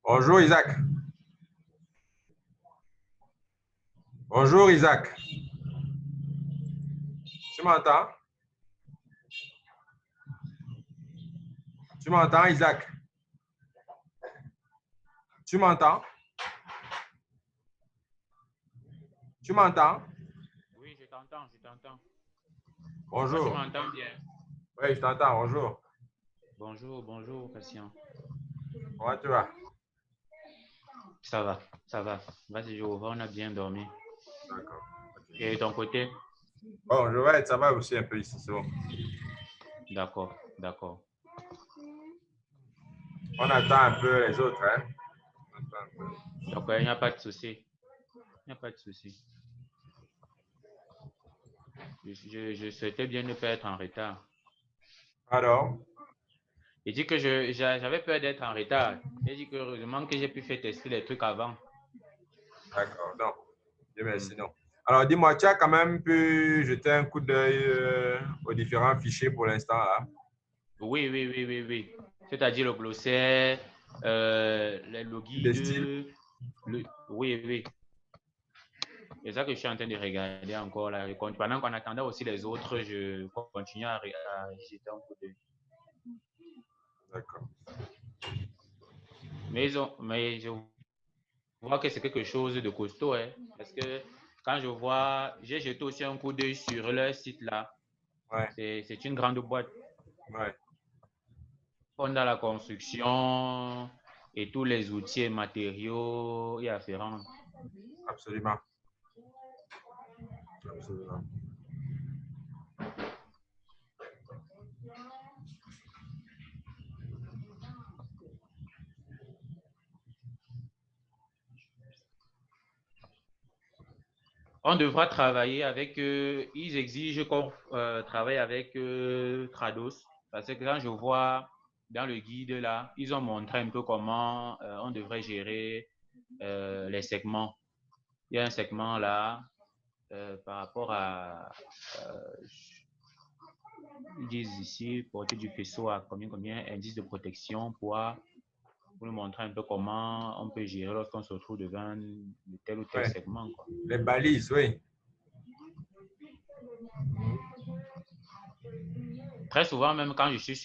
Bonjour Isaac. Bonjour Isaac. Tu m'entends? Tu m'entends Isaac? Tu m'entends? Tu m'entends? Oui, je t'entends, je t'entends. Bonjour. Toi, tu m'entends bien? Oui, je t'entends. Bonjour. Bonjour, bonjour, patient. Comment tu vas? Ça va, ça va. Vas-y, Jéhovah, on a bien dormi. D'accord. Et de ton côté? Bon, je vais, ça va aussi un peu ici, c'est bon. D'accord, d'accord. On attend un peu les autres, hein? On attend un peu. Donc, il n'y a pas de souci. Il n'y a pas de souci. Je souhaitais bien ne pas être en retard. Alors? Il dit que j'avais peur d'être en retard. J'ai dit que heureusement que j'ai pu faire tester les trucs avant. D'accord, non. Dieu merci, non. Alors, dis-moi, tu as quand même pu jeter un coup d'œil aux différents fichiers pour l'instant, là? Oui, oui, oui, oui, oui. C'est-à-dire le glossaire, le guide. Des styles? Oui, oui. C'est ça que je suis en train de regarder encore là. Pendant qu'on attendait aussi les autres, je continue à jeter un coup d'œil. D'accord. Mais je vois que c'est quelque chose de costaud, hein, parce que quand je vois, j'ai jeté aussi un coup d'œil sur leur site là. Ouais. C'est une grande boîte. Ouais. On a la construction et tous les outils et matériaux y afférents. Absolument. Absolument. On devra travailler avec eux. Ils exigent qu'on travaille avec Trados. Parce que quand je vois dans le guide là, ils ont montré un peu comment on devrait gérer les segments. Il y a un segment là par rapport à, ils disent ici, portée du faisceau à combien, indice de protection pour nous montrer un peu comment on peut gérer lorsqu'on se retrouve devant tel ou tel Ouais. segment, quoi. Les balises, oui. Très souvent, même quand je suis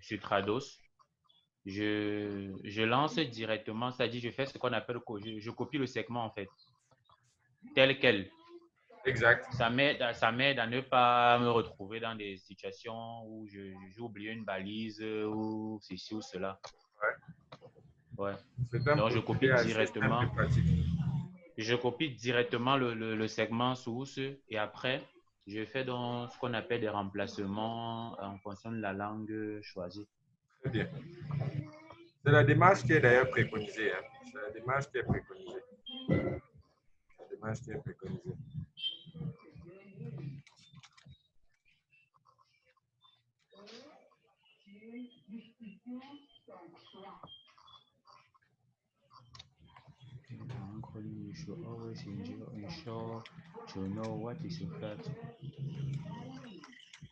sur Trados, je lance directement, c'est-à-dire je fais ce qu'on appelle, je copie le segment en fait, tel quel. Exact. Ça m'aide à ne pas me retrouver dans des situations où j'ai oublié une balise ou ceci ou cela. Ouais. Ouais. C'est un Donc je copie assez simple et directement. pratique. Je copie directement le segment source et après, je fais donc ce qu'on appelle des remplacements en fonction de la langue choisie. Très bien. C'est la démarche qui est d'ailleurs préconisée. Hein. C'est la démarche qui est préconisée. La démarche qui est préconisée. You should always ensure to know what is your fact,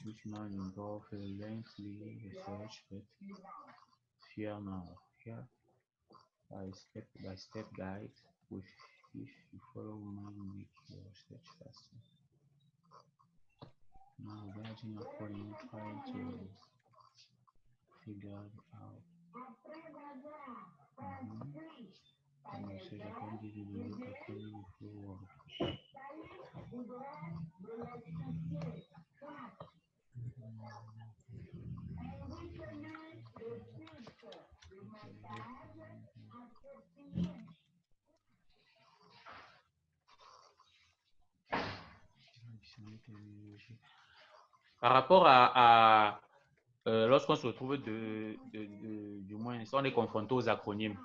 which might involve a lengthy research, but fear now. Here by step guide with if you follow might make your research faster. Now imagine accordingly trying to figure out. And research according to the look according to the world. Par rapport à lorsqu'on se retrouve du moins, on est confronté aux acronymes.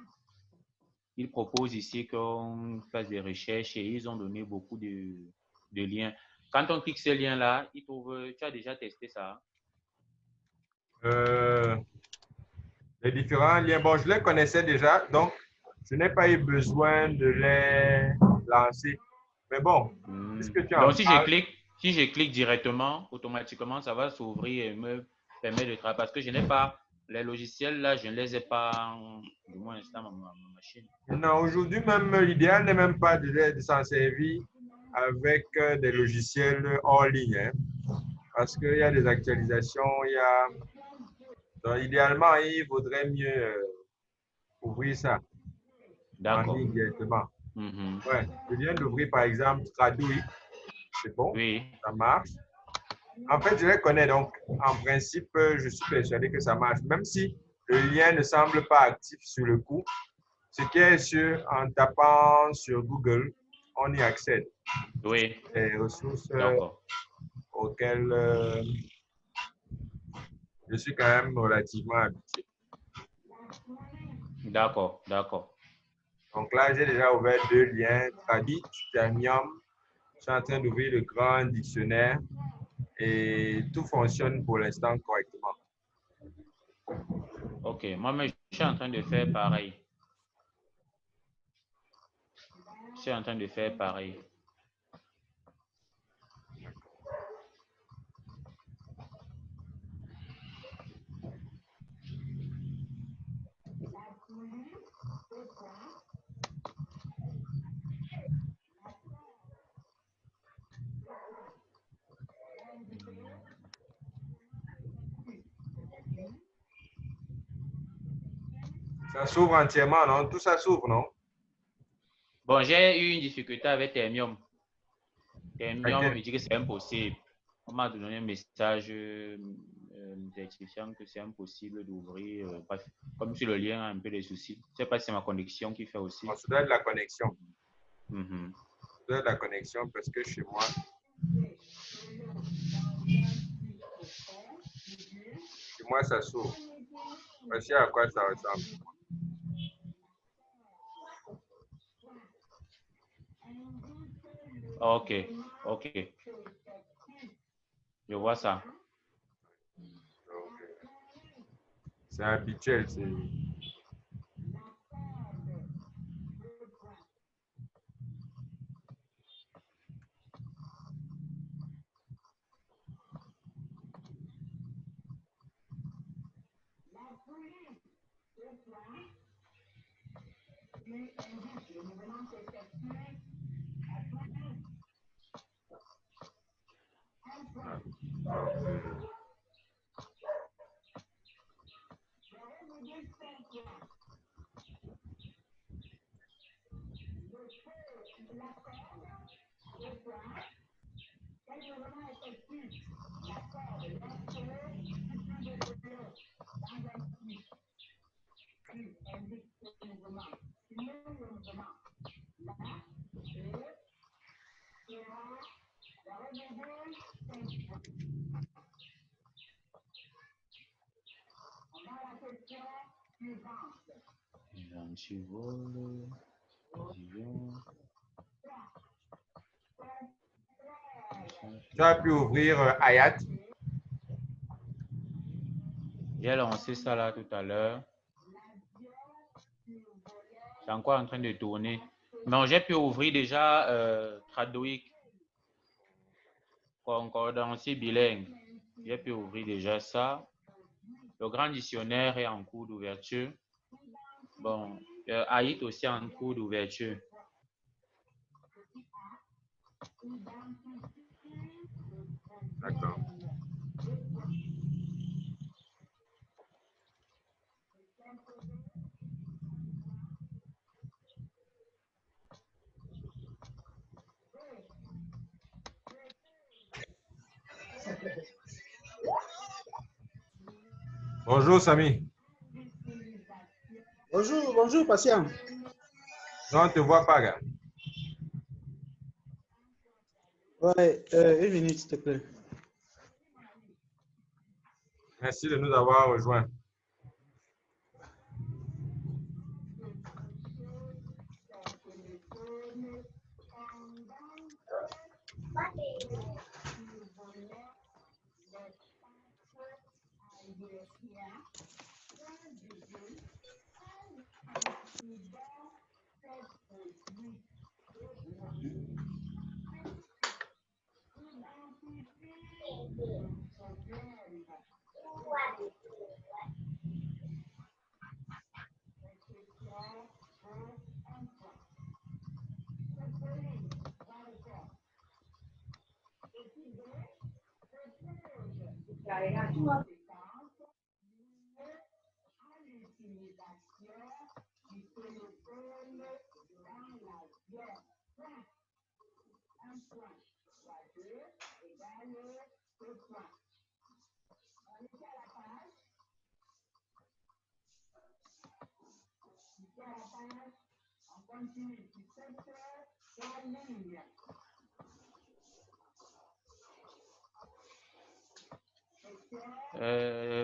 Ils proposent ici qu'on fasse des recherches et ils ont donné beaucoup de liens. Quand on clique ce lien-là, tu as déjà testé ça? Les différents liens, bon, je les connaissais déjà, donc je n'ai pas eu besoin de les lancer. Mais bon, puisque tu en Donc si je parles, clique, Si je clique directement, automatiquement, ça va s'ouvrir et me permettre de travailler. Parce que je n'ai pas les logiciels là, je ne les ai pas, du moins, dans ma machine. Non, aujourd'hui même, l'idéal n'est même pas de s'en servir avec des logiciels hors ligne, hein, parce qu'il y a des actualisations, donc, idéalement, il vaudrait mieux ouvrir ça en D'accord. ligne directement. Mhm. Ouais, je viens d'ouvrir par exemple Tradouille, c'est bon, Oui. ça marche. En fait, je les connais, donc en principe, je suis persuadé que ça marche, même si le lien ne semble pas actif sur le coup. Ce qui est sûr, en tapant sur Google, on y accède. Oui. Les ressources D'accord. auxquelles je suis quand même relativement habitué. D'accord. D'accord. Donc là, j'ai déjà ouvert 2 liens, Tradit, Titanium. Je suis en train d'ouvrir le grand dictionnaire et tout fonctionne pour l'instant correctement. Ok. Moi-même, je suis en train de faire pareil. Je suis en train de faire pareil. Ça s'ouvre entièrement, non? Tout ça s'ouvre, non? Bon, j'ai eu une difficulté avec Termium. Termium Ok. me dit que c'est impossible. On m'a donné un message certifiant que c'est impossible d'ouvrir. Bref, comme si le lien a un peu de soucis. Je ne sais pas si c'est ma connexion qui fait aussi. Bon, ça doit être la connexion. Mhm. Ça doit être la connexion parce que chez moi, ça s'ouvre. Voici à quoi ça ressemble. Ok, ok. Je vois ça. C'est habituel. Tu as pu ouvrir Hayat. J'ai lancé ça là tout à l'heure. C'est encore en train de tourner. Non, j'ai pu ouvrir déjà Traduic, concordancier bilingue. J'ai pu ouvrir déjà ça. Le grand dictionnaire est en cours d'ouverture. Bon, Haït aussi en cours d'ouverture. D'accord. Bonjour, Samy. Bonjour, bonjour, patient. Non, on ne te voit pas, gars. Ouais, une minute, s'il te plaît. Merci de nous avoir rejoints.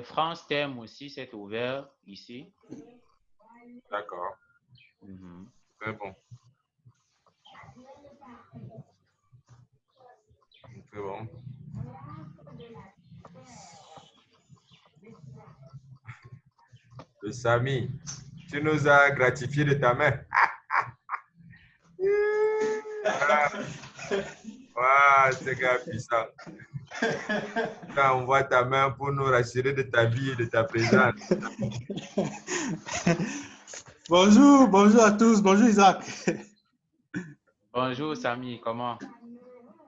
France Thème aussi, c'est ouvert ici. D'accord. Mhm. Très bon. Très bon. Le Sami, tu nous as gratifié de ta main. C'est gars puissant. Quand on voit ta main pour nous rassurer de ta vie et de ta présence. Bonjour, bonjour à tous. Bonjour Isaac. Bonjour Sami, comment?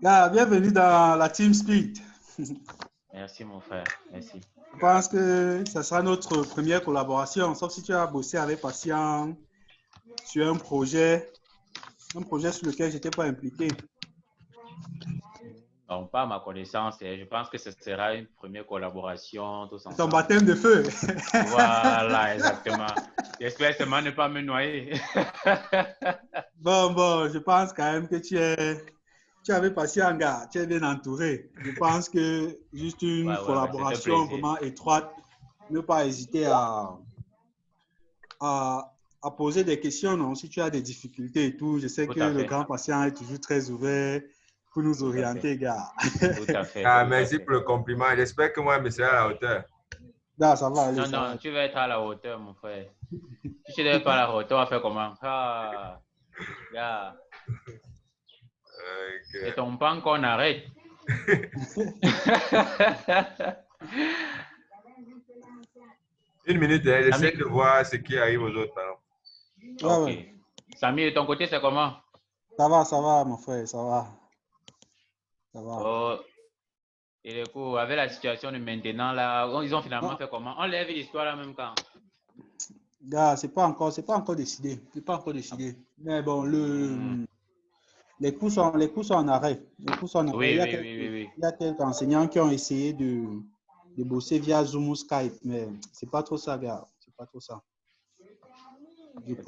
Bienvenue dans la Team Speed. Merci mon frère, merci. Je pense que ça sera notre première collaboration, sauf si tu as bossé avec Patient sur un projet sur lequel je n'étais pas impliqué. Non, pas à ma connaissance, je pense que ce sera une première collaboration tous ensemble. Ton baptême de feu. Voilà, exactement. J'espère seulement ne pas me noyer. Bon, je pense quand même que tu avais passé en gars, tu es bien entouré. Je pense que juste une collaboration vraiment étroite, ne pas hésiter à poser des questions, non, si tu as des difficultés et tout. Je sais que le grand patient est toujours très ouvert pour nous orienter, gars. Tout à fait. Merci pour le compliment. J'espère que moi, je serai à la hauteur. Non, ça va aller. Non, tu vas être à la hauteur, mon frère. Si tu n'es pas à la hauteur, on va faire comment? C'est ton pan qu'on arrête. Une minute, j'essaie de voir ce qui arrive aux autres. Ok. Sami, de ton côté, c'est comment? Ça va, mon frère, ça va. Ça va. Oh. Et du coup, avec la situation de maintenant, là, ils ont finalement fait comment? On lève l'histoire là même quand? Gars, c'est pas encore décidé. C'est pas encore décidé. Mais bon, les cours sont en arrêt. Oui. Il y a quelques enseignants qui ont essayé de bosser via Zoom ou Skype, mais c'est pas trop ça, gars. C'est pas trop ça.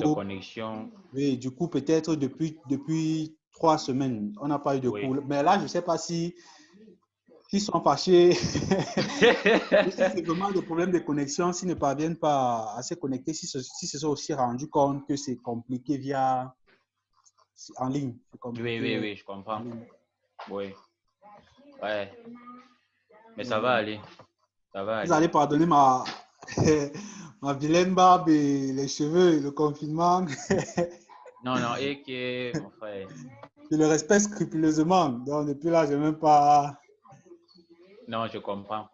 Connexion. Oui, du coup, peut-être depuis 3 semaines, on n'a pas eu de cours. Mais là, je ne sais pas s'ils sont fâchés. C'est vraiment des problèmes de connexion, s'ils ne parviennent pas à se connecter, s'ils se sont aussi rendus compte que c'est compliqué en ligne. Oui, je comprends. Oui. Ouais. Mais ça va aller. Ça va aller. Vous allez pardonner ma vilaine barbe et les cheveux et le confinement. Non, et que, mon frère. Je le respecte scrupuleusement. Donc, depuis là, je n'ai même pas. Non, je comprends.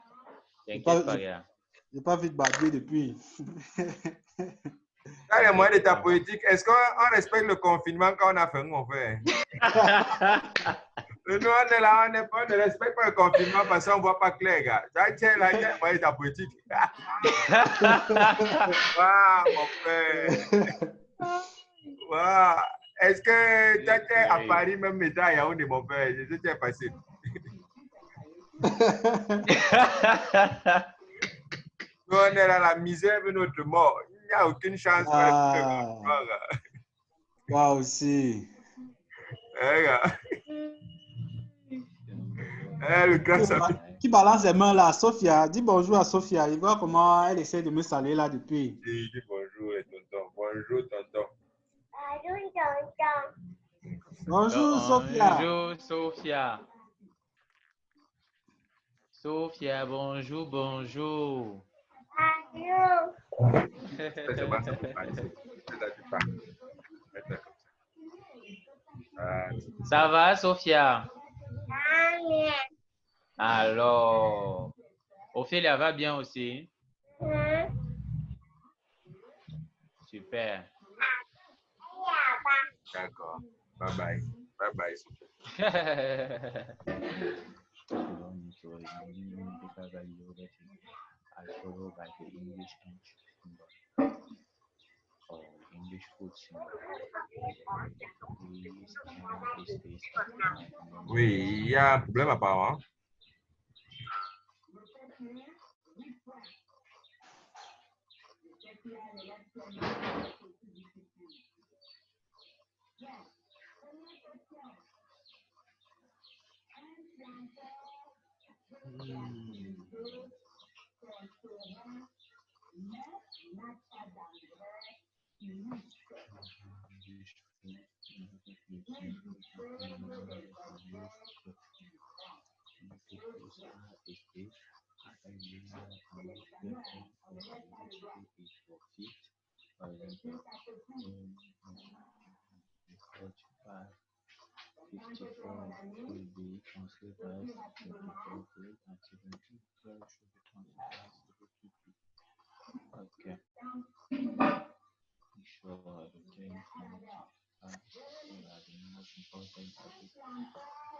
T'inquiète pas, gars. Je n'ai pas vu de barbier depuis. Quand il y a moyen de ta politique, est-ce qu'on respecte le confinement quand on a faim, mon frère? Nous, on est là, on ne respecte pas le confinement parce qu'on ne voit pas clair, gars. Tiens, là, il y a moyen de ta politique. Mon frère. Wow. Est-ce que tu étais à Paris, même médaille à Yaoundé, mon frère? Je sais que tu es passé. Nous, on est dans la misère de notre mort. Il n'y a aucune chance. Moi aussi. Qui balance les mains là? Sophia, dis bonjour à Sophia. Il voit comment elle essaie de me saluer là depuis. Dis bonjour, tonton. Bonjour, tonton. Bonjour, Sophia. Bonjour, Sophia. Sophia, bonjour. Bonjour. Ça va, Sophia? Alors, Ophélia va bien aussi? Super. D'accord. Bye bye. Bye bye. So the data value that is followed by the English entry symbol or English food symbol. Please enter the space after and then Oui, il y a un problème apparemment. will be translated as 24 grade and 17 12 should be translated as 72. Okay. Sure, everything are the most important topic.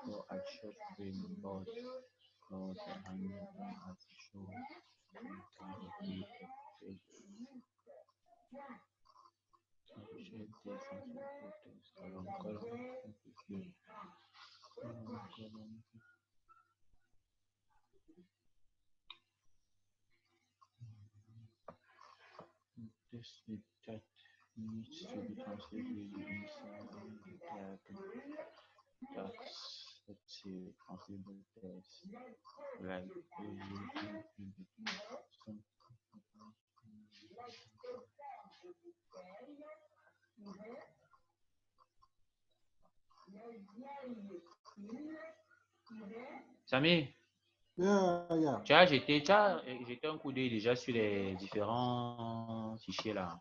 So I should bring both clothes and as to show this that needs to be translated inside the diagram. Let's see, possible tests like Samy, Yeah. tu as jeté un coup d'œil déjà sur les différents fichiers là.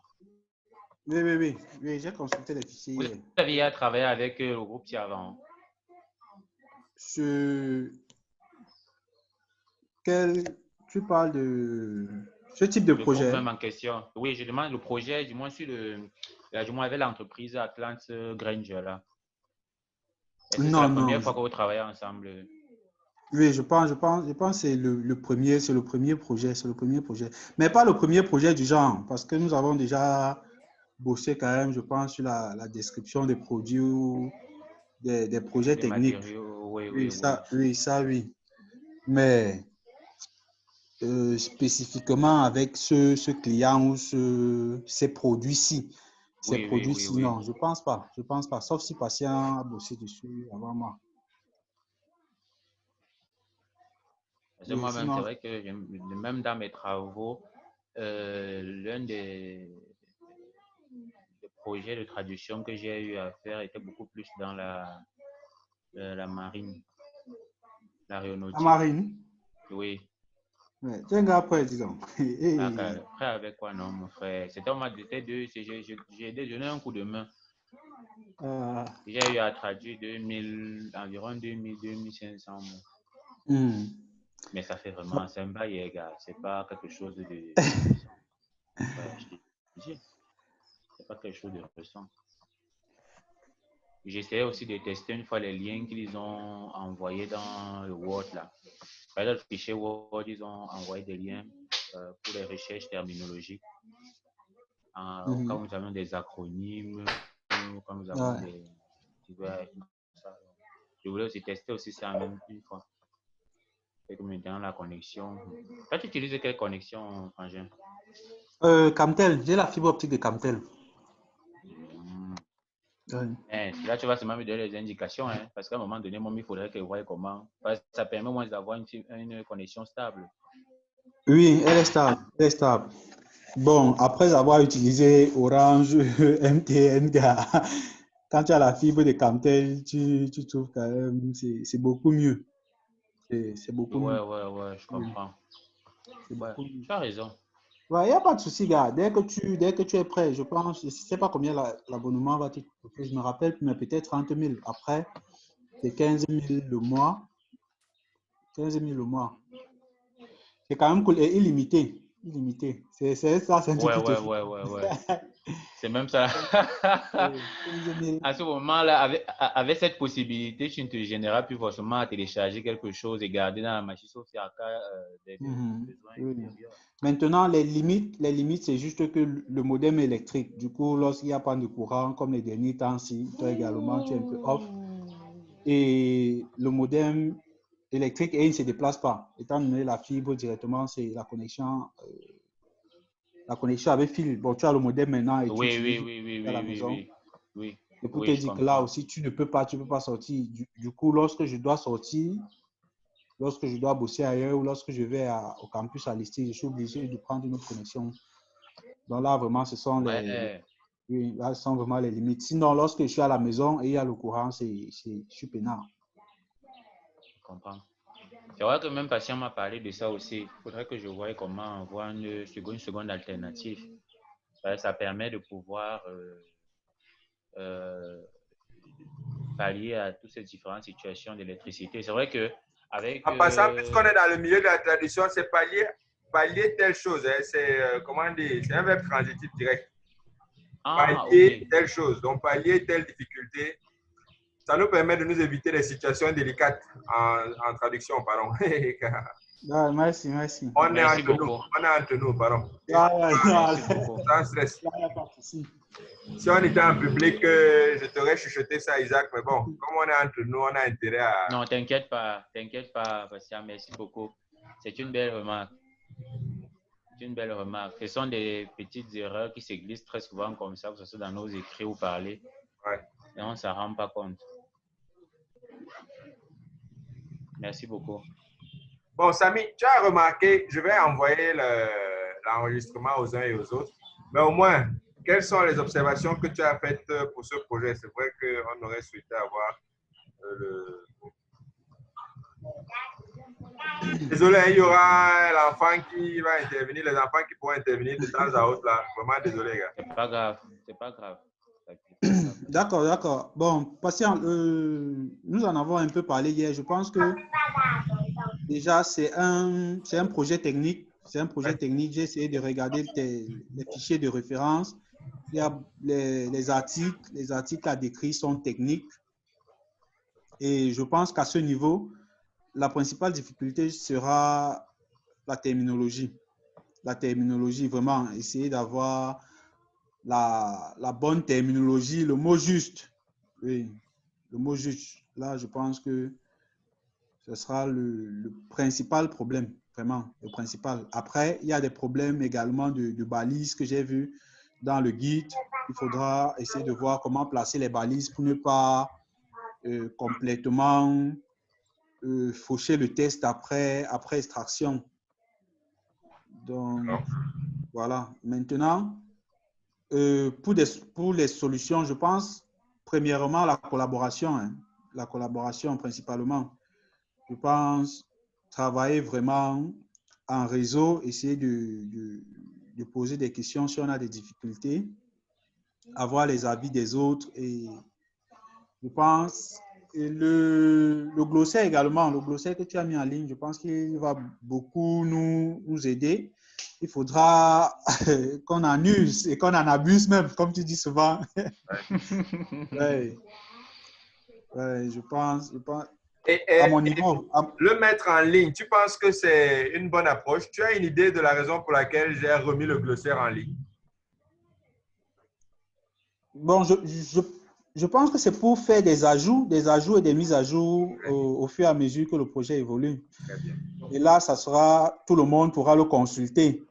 Oui, j'ai consulté les fichiers. Vous aviez travaillé avec le groupe TI avant. Tu parles de ce type de le projet? Même en question. Oui, je demande le projet, du moins sur du moins avec l'entreprise Atlante Granger là. Est-ce que c'est la première fois que vous travaillez ensemble? Oui, je pense que c'est le premier projet, mais pas le premier projet du genre, parce que nous avons déjà bossé quand même, je pense, sur la description des produits ou des projets techniques. Oui. Mais spécifiquement avec ce client ou ces produits-ci, non, je pense pas, sauf si Patient a bossé dessus avant moi. Moi-même, c'est vrai que même dans mes travaux, l'un des projets de traduction que j'ai eu à faire était beaucoup plus dans la marine, l'aéronautique. La marine? Oui. Ouais, tu es un gars prêt, disons. Prêt avec quoi, non, mon frère? C'était j'ai donné un coup de main. J'ai eu à traduire environ 2500 mots. Mais ça fait vraiment, c'est un bail, gars. C'est pas quelque chose de c'est pas quelque chose de récent. J'essayais aussi de tester une fois les liens qu'ils ont envoyés dans le Word là. Par exemple, le fichier Word, ils ont envoyé des liens pour les recherches terminologiques. Quand nous avons des acronymes, quand nous avons des... Je voulais aussi tester aussi ça même une fois. Et comme dans la connexion. Toi, tu utilises quelle connexion, Frangin? Camtel, j'ai la fibre optique de Camtel. Là, tu vas seulement me donner les indications, hein, parce qu'à un moment donné, il faudrait que vous voyez comment. Ça permet au moins d'avoir une connexion stable. Oui, elle est stable. Bon, après avoir utilisé Orange, MTN, quand tu as la fibre de Camtel, tu trouves quand même c'est beaucoup mieux. C'est beaucoup mieux. Ouais, je comprends. Tu as raison. Il n'y a pas de souci, gars. Dès que tu es prêt, je pense, je ne sais pas combien l'abonnement va te coûter, je me rappelle, mais peut-être 30 000. Après, c'est 15 000 le mois. 15 000 le mois. C'est quand même cool et illimité. C'est ça, c'est un truc qui te fait. Ouais. C'est même ça. Mais- À ce moment-là, avec cette possibilité, tu ne te gêneras plus forcément à télécharger quelque chose et garder dans la machine, sauf s'il y a des besoins Oui. intérieurs. Maintenant, les limites, c'est juste que le modem est électrique. Du coup, lorsqu'il n'y a pas de courant, comme les derniers temps-ci, toi également, tu es un peu off. Et le modem électrique, et il ne se déplace pas. Étant donné la fibre directement, c'est la connexion avec fil. Bon, tu as le modem maintenant et tu Oui, utilises à la oui, maison. oui. Et pour Oui, te je dire que là comprends. aussi, tu peux pas sortir. Du coup, lorsque je dois sortir, lorsque je dois bosser ailleurs ou lorsque je vais au campus à Listy, je suis obligé de prendre une autre connexion. Donc là, vraiment, ce sont oui, là, ce sont vraiment les limites. Sinon, lorsque je suis à la maison et il y a le courant, je suis peinard. Je comprends. C'est vrai que même patient m'a parlé de ça aussi. Il faudrait que je voie comment avoir une seconde alternative. Ça permet de pouvoir pallier à toutes ces différentes situations d'électricité. C'est vrai que avec En passant, puisqu'on est dans le milieu de la traduction, c'est pallier telle chose. Hein, c'est, comment dire, c'est un verbe transitif direct. Pallier ok. telle chose. Donc, pallier telle difficulté. Ça nous permet de nous éviter des situations délicates en traduction, pardon. Ah, merci. On est Merci entre nous. beaucoup. On est entre nous, pardon. Merci beaucoup. Sans stress. Si on était en public, je t'aurais chuchoté ça, Isaac, mais bon, comme on est entre nous, on a intérêt à... Non, t'inquiète pas, Bastien, merci beaucoup. C'est une belle remarque. C'est une belle remarque. Ce sont des petites erreurs qui se glissent très souvent comme ça, que ce soit dans nos écrits ou parler, Ouais. et on ne s'en rend pas compte. Merci beaucoup. Bon, Samy, tu as remarqué, je vais envoyer l'enregistrement aux uns et aux autres, mais au moins, quelles sont les observations que tu as faites pour ce projet? C'est vrai qu'on aurait souhaité avoir le... Désolé, il y aura l'enfant qui va intervenir, les enfants qui pourront intervenir de temps à autre là. Vraiment désolé, gars. C'est pas grave, c'est pas grave. D'accord. Bon, patient, nous en avons un peu parlé hier. Je pense que déjà, c'est un projet technique. C'est un projet technique. J'ai essayé de regarder les fichiers de référence. Il y a les articles à décrire sont techniques. Et je pense qu'à ce niveau, la principale difficulté sera la terminologie. La terminologie, vraiment, essayer d'avoir la bonne terminologie, le mot juste. Oui, le mot juste. Là, je pense que ce sera le principal problème, vraiment, le principal. Après, il y a des problèmes également de balises que j'ai vu dans le guide. Il faudra essayer de voir comment placer les balises pour ne pas complètement faucher le test après extraction. Donc, voilà. Maintenant, pour les solutions, je pense, premièrement, la collaboration. Hein, la collaboration principalement. Je pense travailler vraiment en réseau, essayer de poser des questions si on a des difficultés, avoir les avis des autres et je pense et le glossaire également, le glossaire que tu as mis en ligne, je pense qu'il va beaucoup nous aider. Il faudra qu'on en use et qu'on en abuse même, comme tu dis souvent. Ouais. Ouais, je pense à mon niveau. Le mettre en ligne, tu penses que c'est une bonne approche? Tu as une idée de la raison pour laquelle j'ai remis le glossaire en ligne? Bon, je pense que c'est pour faire des ajouts et des mises à jour au fur et à mesure que le projet évolue. Très bien. Et là, ça sera, tout le monde pourra le consulter.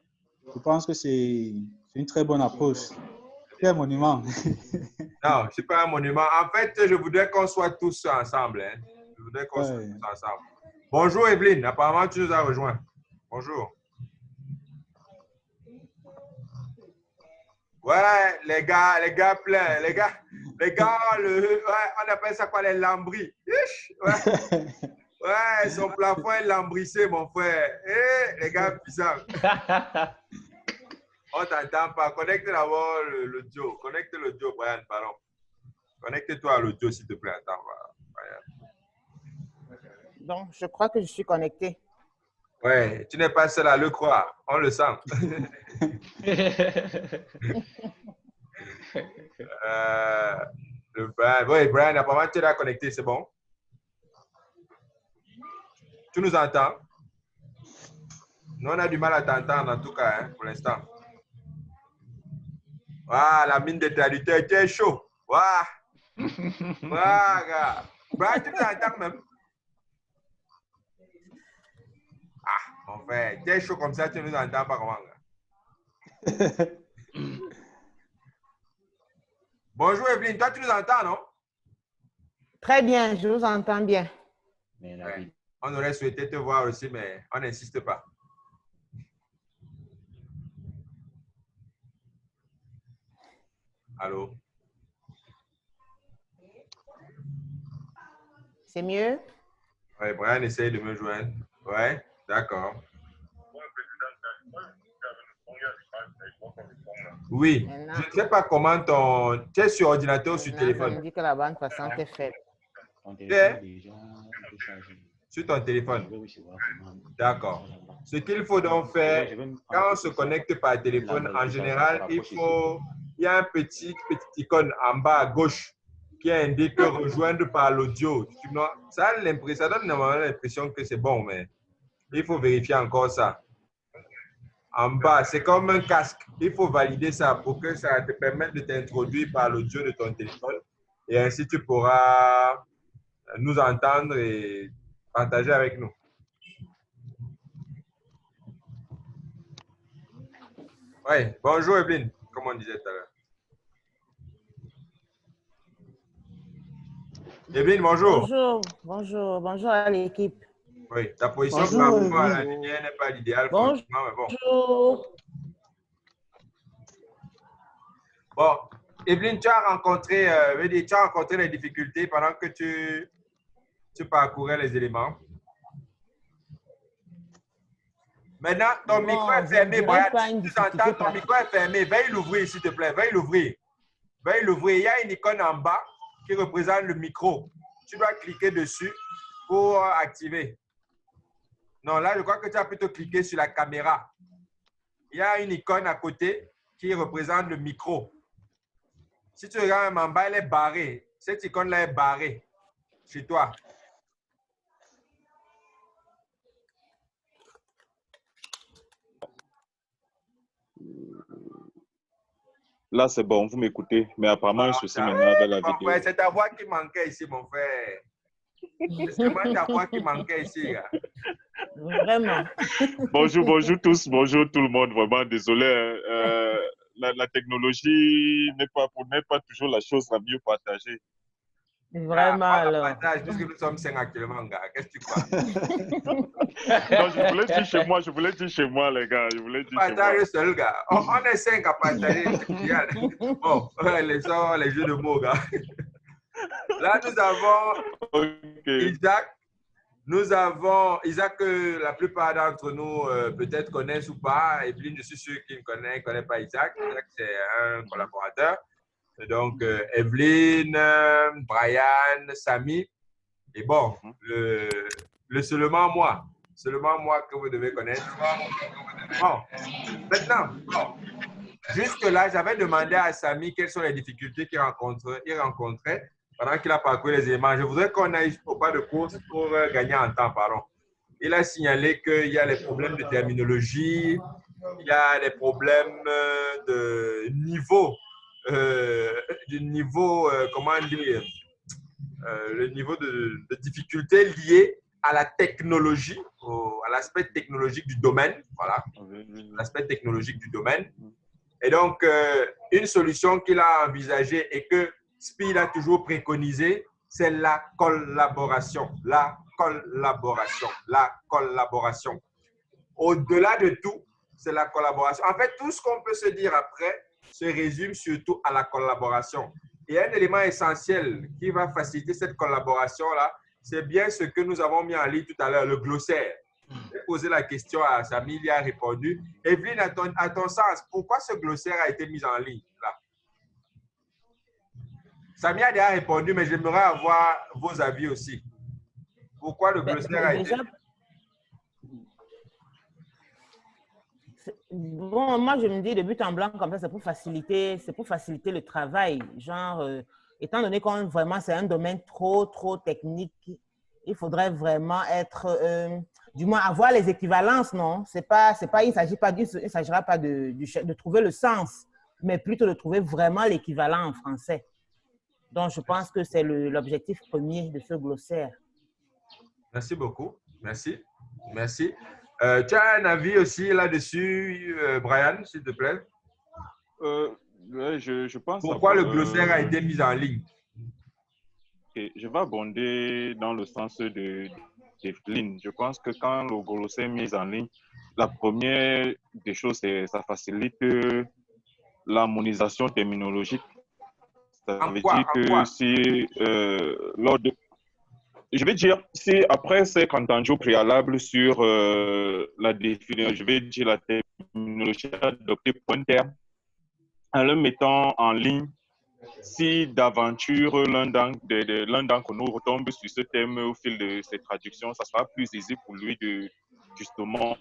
Je pense que c'est une très bonne approche. C'est un monument. Non, ce n'est pas un monument. En fait, je voudrais qu'on soit tous ensemble. Hein. Je voudrais qu'on soit tous ensemble. Bonjour Evelyne, apparemment tu nous as rejoint. Bonjour. Ouais, les gars pleins. Les gars, on appelle ça quoi, les lambris. Ouais. Ouais, son plafond est lambrissé, mon frère. Les gars puissants. On t'entend pas. Connecte d'abord l'audio. Connecte l'audio, Brian, pardon. Connecte-toi à l'audio, s'il te plaît. Attends, Brian. Donc, je crois que je suis connecté. Ouais, tu n'es pas seul à le croire. On le sent. Le Brian. Oui, Brian, apparemment, tu es connecté, c'est bon? Tu nous entends? Nous, on a du mal à t'entendre en tout cas, hein, pour l'instant. Ah, la mine de traducteur, tu es chaud. Waouh! Voilà. Brian, tu nous entends même? Ah, mon frère, tu es chaud comme ça, tu nous entends pas comment? Bonjour Evelyne, toi tu nous entends, non? Très bien, je vous entends bien. Ouais. On aurait souhaité te voir aussi, mais on n'insiste pas. Allô? C'est mieux? Oui, Brian essaye de me joindre. Oui, d'accord. Oui, Maintenant, je ne sais pas comment ton... Tu es sur ordinateur ou sur téléphone? ça me dit que la bande passante est faible. Sur ton téléphone. D'accord. Ce qu'il faut donc faire, quand on se connecte par téléphone, en général, il y a un petite icône en bas à gauche qui indique rejoindre par l'audio. Ça donne normalement l'impression que c'est bon, mais il faut vérifier encore ça. En bas, c'est comme un casque. Il faut valider ça pour que ça te permette de t'introduire par l'audio de ton téléphone. Et ainsi, tu pourras nous entendre et partager avec nous. Oui, bonjour Evelyne, comme on disait tout à l'heure. Evelyne, bonjour. Bonjour à l'équipe. Oui, ta position par rapport à la lumière n'est pas l'idéal, franchement, mais bon. Bonjour. Bon, Evelyne, tu as rencontré les difficultés pendant que tu parcourais les éléments. Maintenant, ton micro est fermé. Brian, tu entends, ton micro est fermé. Veuille l'ouvrir, s'il te plaît. Veuille l'ouvrir. Veuille l'ouvrir. Il y a une icône en bas qui représente le micro. Tu dois cliquer dessus pour activer. Non, là, je crois que tu as plutôt cliqué sur la caméra. Il y a une icône à côté qui représente le micro. Si tu regardes en bas, elle est barrée. Cette icône-là est barrée chez toi. Là, c'est bon, vous m'écoutez. Mais apparemment, un souci maintenant avec la vidéo. C'est ta voix qui manquait ici, mon frère. C'est vraiment ta voix qui manquait ici. Gars. Vraiment. Bonjour tous. Bonjour tout le monde. Vraiment, désolé. La technologie n'est pas toujours la chose la mieux partagée. Vraiment, alors. Partage, puisque nous sommes 5 actuellement, gars. Qu'est-ce que tu crois? Non, je voulais dire chez moi, les gars. Je voulais dire partage seul, gars. On est 5 à partager. Bon, les jeux de mots, gars. Là, nous avons Isaac. Nous avons Isaac que la plupart d'entre nous peut-être connaissent ou pas. Evelyne, je suis sûr qu'il ne connaît pas Isaac. Isaac, c'est un collaborateur. Donc, Evelyne, Brian, Samy. Et bon, seulement moi que vous devez connaître. Bon, maintenant, jusque-là, j'avais demandé à Samy quelles sont les difficultés qu'il rencontrait pendant qu'il a parcouru les éléments. Je voudrais qu'on aille au pas de course pour gagner en temps, pardon. Il a signalé qu'il y a les problèmes de terminologie, il y a des problèmes de niveau, comment dire, le niveau de difficulté lié à la technologie, à l'aspect technologique du domaine, voilà, l'aspect technologique du domaine. Et donc, une solution qu'il a envisagée et que SPID a toujours préconisé, c'est la collaboration. La collaboration. La collaboration. Au-delà de tout, c'est la collaboration. En fait, tout ce qu'on peut se dire après se résume surtout à la collaboration. Et un élément essentiel qui va faciliter cette collaboration-là, c'est bien ce que nous avons mis en ligne tout à l'heure, le glossaire. J'ai posé la question à Samy, il y a répondu. Evelyne, à ton sens, pourquoi ce glossaire a été mis en ligne là? Samy a déjà répondu, mais j'aimerais avoir vos avis aussi. Pourquoi le glossaire a été... Bon, moi, je me dis, de but en blanc, comme ça, c'est pour faciliter le travail. Genre, étant donné qu'on vraiment, c'est un domaine trop technique, il faudrait vraiment être, du moins, avoir les équivalences, non? Il s'agira pas de trouver le sens, mais plutôt de trouver vraiment l'équivalent en français. Donc, je pense que c'est l'objectif premier de ce glossaire. Merci beaucoup. Merci. Merci. Tu as un avis aussi là-dessus, Brian, s'il te plaît? Ouais, je pense. Pourquoi le glossaire a été mis en ligne? Okay. Je vais abonder dans le sens de Evelyne. Je pense que quand le glossaire est mis en ligne, la première des choses, c'est ça facilite l'harmonisation terminologique. Ça veut dire que si lors de... Je vais dire, si après c'est entendu au préalable sur la définition, je vais dire la terminologie adoptée pour un terme, en le mettant en ligne, si d'aventure l'un d'entre nous retombe sur ce thème au fil de ses traductions, ça sera plus aisé pour lui de justement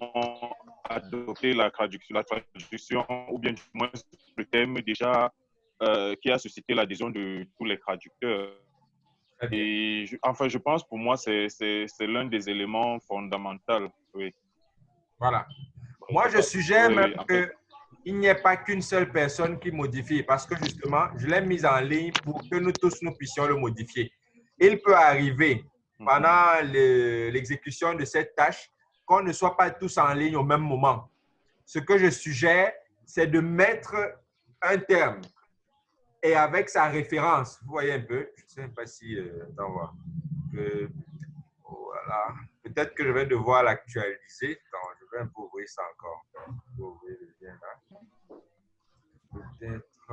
adopter la traduction ou bien du moins le thème déjà qui a suscité l'adhésion de tous les traducteurs. Et je pense pour moi, c'est l'un des éléments fondamentaux. Oui. Voilà. Moi, je suggère même qu'il n'y ait pas qu'une seule personne qui modifie parce que justement, je l'ai mise en ligne pour que nous tous, nous puissions le modifier. Il peut arriver pendant l'exécution de cette tâche qu'on ne soit pas tous en ligne au même moment. Ce que je suggère, c'est de mettre un terme et avec sa référence. Vous voyez un peu, je ne sais pas si... attends, voir. Voilà. Peut-être que je vais devoir l'actualiser. Attends, je vais un peu ouvrir ça encore. Je vais ouvrir le lien là. Peut-être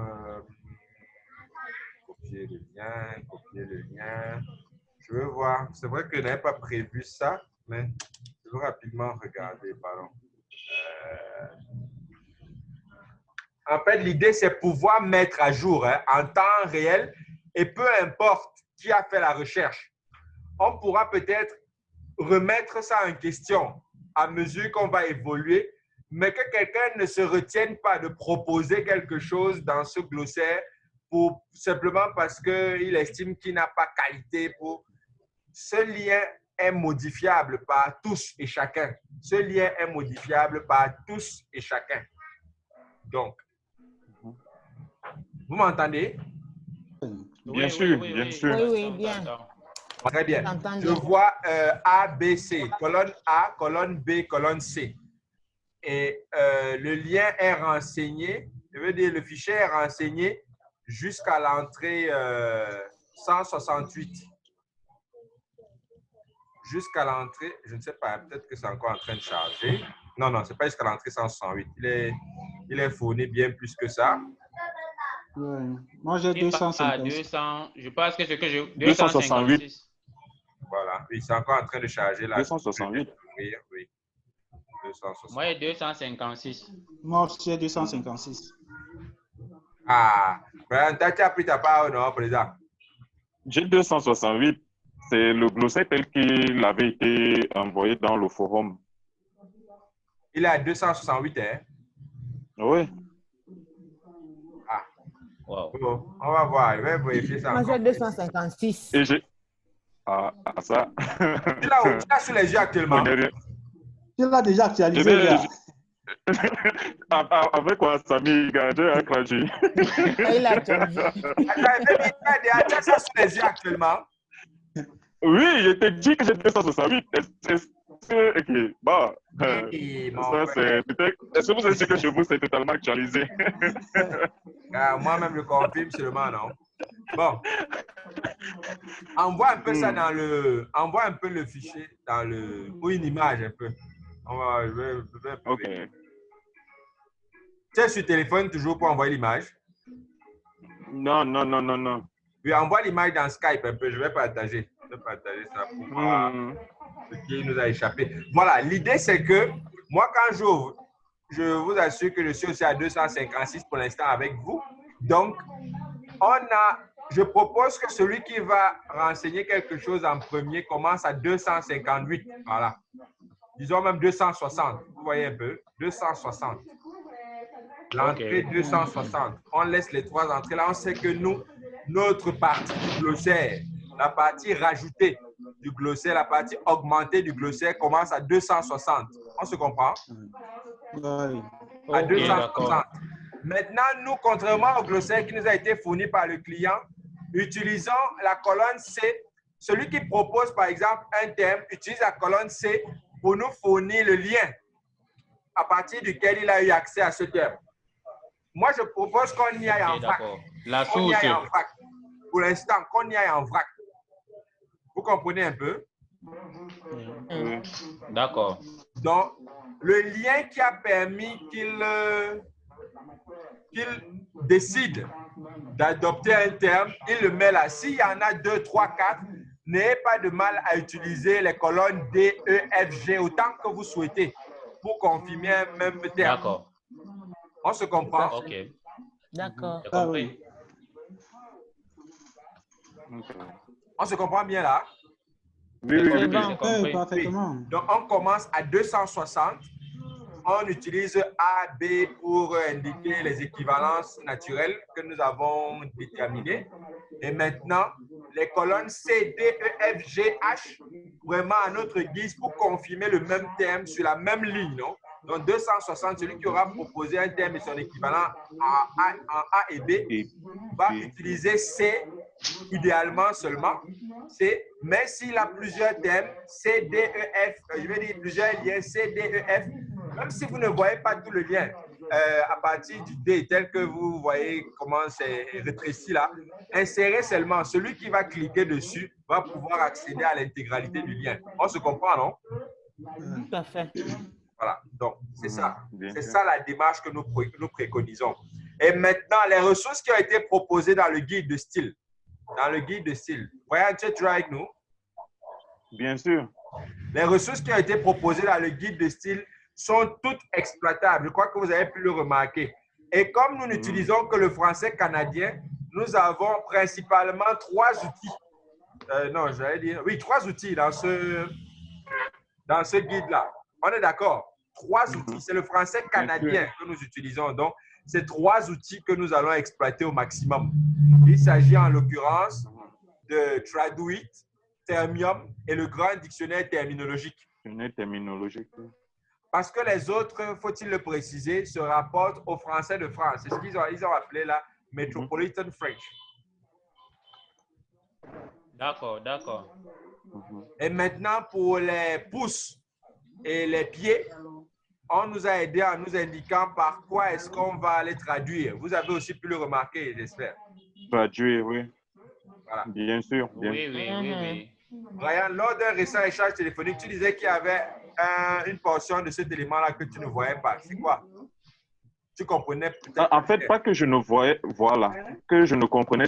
copier le lien. Je veux voir. C'est vrai que je n'avais pas prévu ça, mais je veux rapidement regarder. Pardon. En fait, l'idée, c'est pouvoir mettre à jour en temps réel et peu importe qui a fait la recherche. On pourra peut-être remettre ça en question à mesure qu'on va évoluer, mais que quelqu'un ne se retienne pas de proposer quelque chose dans ce glossaire simplement parce qu'il estime qu'il n'a pas qualité pour... Ce lien est modifiable par tous et chacun. Ce lien est modifiable par tous et chacun. Donc, vous m'entendez? Bien sûr, bien sûr. Oui, bien. Très bien. Je vois A, B, C, colonne A, colonne B, colonne C. Et le lien est renseigné, je veux dire le fichier est renseigné jusqu'à l'entrée 168. Jusqu'à l'entrée, je ne sais pas, peut-être que c'est encore en train de charger. Non, non, ce n'est pas jusqu'à l'entrée 168. Il est fourni bien plus que ça. Ouais. Moi, j'ai 250. Je pense que c'est que je... 268. Voilà, oui, c'est encore en train de charger là. 268. Oui, oui. 260. Moi, j'ai 256. Moi, j'ai 256. Ah, ben, tu as pris ta part, non, président? J'ai 268. C'est le glossaire tel qu'il avait été envoyé dans le forum. Il est à 268, hein? Oui. Ah. Wow. Bon, on va voir, je vais vérifier ça. Moi, j'ai 256. Et j'ai... Ah, ça. Tu l'as sous les yeux actuellement? Tu l'as déjà actualisé, là. Avec quoi, Samy, j'ai un traduit. Il a actualisé. Attends, tu as ça sous les yeux actuellement? Oui, je te dis que j'ai 268. Ok, bon. Ça, c'est peut-être. Est-ce que vous êtes sûr que chez vous, c'est totalement actualisé? Moi-même, je confirme seulement, non? Bon. Envoie un peu ça dans le... Envoie un peu le fichier dans le... Ou une image un peu. Je vais Ok. Tu es sur téléphone toujours pour envoyer l'image? Non. Oui, envoie l'image dans Skype un peu. Je vais partager. Je vais partager ça pour voir ce qui nous a échappé. Voilà, l'idée c'est que moi, quand j'ouvre, je vous assure que je suis aussi à 256 pour l'instant avec vous. Donc, je propose que celui qui va renseigner quelque chose en premier commence à 258. Voilà. disons même 260. Vous voyez un peu, 260. L'entrée 260. On laisse les 3 entrées là. On sait que nous, notre partie du glossaire, la partie rajoutée du glossaire, la partie augmentée du glossaire commence à 260. On se comprend? Oui. À 260. Maintenant, nous, contrairement au glossaire qui nous a été fourni par le client, utilisons la colonne C. Celui qui propose, par exemple, un terme, utilise la colonne C pour nous fournir le lien à partir duquel il a eu accès à ce terme. Moi, je propose qu'on y aille en vrac. La qu'on y source. aille en vrac. Pour l'instant, qu'on y aille en vrac. Vous comprenez un peu? D'accord. Donc, le lien qui a permis qu'il décide d'adopter un terme, il le met là. S'il y en a 2, 3, 4, n'ayez pas de mal à utiliser les colonnes D, E, F, G autant que vous souhaitez pour confirmer un même terme. D'accord. On se comprend? Ok. D'accord. J'ai compris. On se comprend bien là? Oui, J'ai oui, compris, oui. j'ai compris. Parfaitement. Donc, on commence à 260. On utilise A, B pour indiquer les équivalences naturelles que nous avons déterminées. Et maintenant, les colonnes C, D, E, F, G, H, vraiment à notre guise pour confirmer le même terme sur la même ligne. Non? Donc, 260, celui qui aura proposé un terme et son équivalent en A et B va utiliser C, idéalement seulement C, mais s'il a plusieurs thèmes, C, D, E, F, je vais dire plusieurs liens, C, D, E, F, même si vous ne voyez pas tout le lien, à partir du D, tel que vous voyez comment c'est rétréci là, insérez seulement. Celui qui va cliquer dessus va pouvoir accéder à l'intégralité du lien. On se comprend, non? Tout à fait. Voilà, donc c'est ça. Bien C'est sûr. ça la démarche que nous préconisons. Et maintenant, les ressources qui ont été proposées dans le guide de style. Dans le guide de style. Voyons, tu es toujours avec nous? Bien sûr. Les ressources qui ont été proposées dans le guide de style sont toutes exploitables. Je crois que vous avez pu le remarquer. Et comme nous n'utilisons que le français canadien, nous avons principalement 3 outils. Non, j'allais dire, oui, 3 outils dans ce guide-là. On est d'accord? 3 outils. C'est le français canadien que nous utilisons. Donc, c'est 3 outils que nous allons exploiter au maximum. Il s'agit en l'occurrence de Traduit, Termium et le grand dictionnaire terminologique. Une terminologique. Parce que les autres, faut-il le préciser, se rapportent au français de France. C'est ce qu'ils ont appelé là Metropolitan French. D'accord, d'accord. Et maintenant, pour les pouces et les pieds, on nous a aidé en nous indiquant par quoi est-ce qu'on va les traduire. Vous avez aussi pu le remarquer, j'espère. Traduire, oui. Voilà. Bien sûr. Bien. Oui, oui, oui, oui. Brian, lors d'un récent échange téléphonique, tu disais qu'il y avait une portion de cet élément-là que tu ne voyais pas. C'est quoi? Tu comprenais peut-être. En fait, pas que je ne voyais, voilà, que je ne comprenais,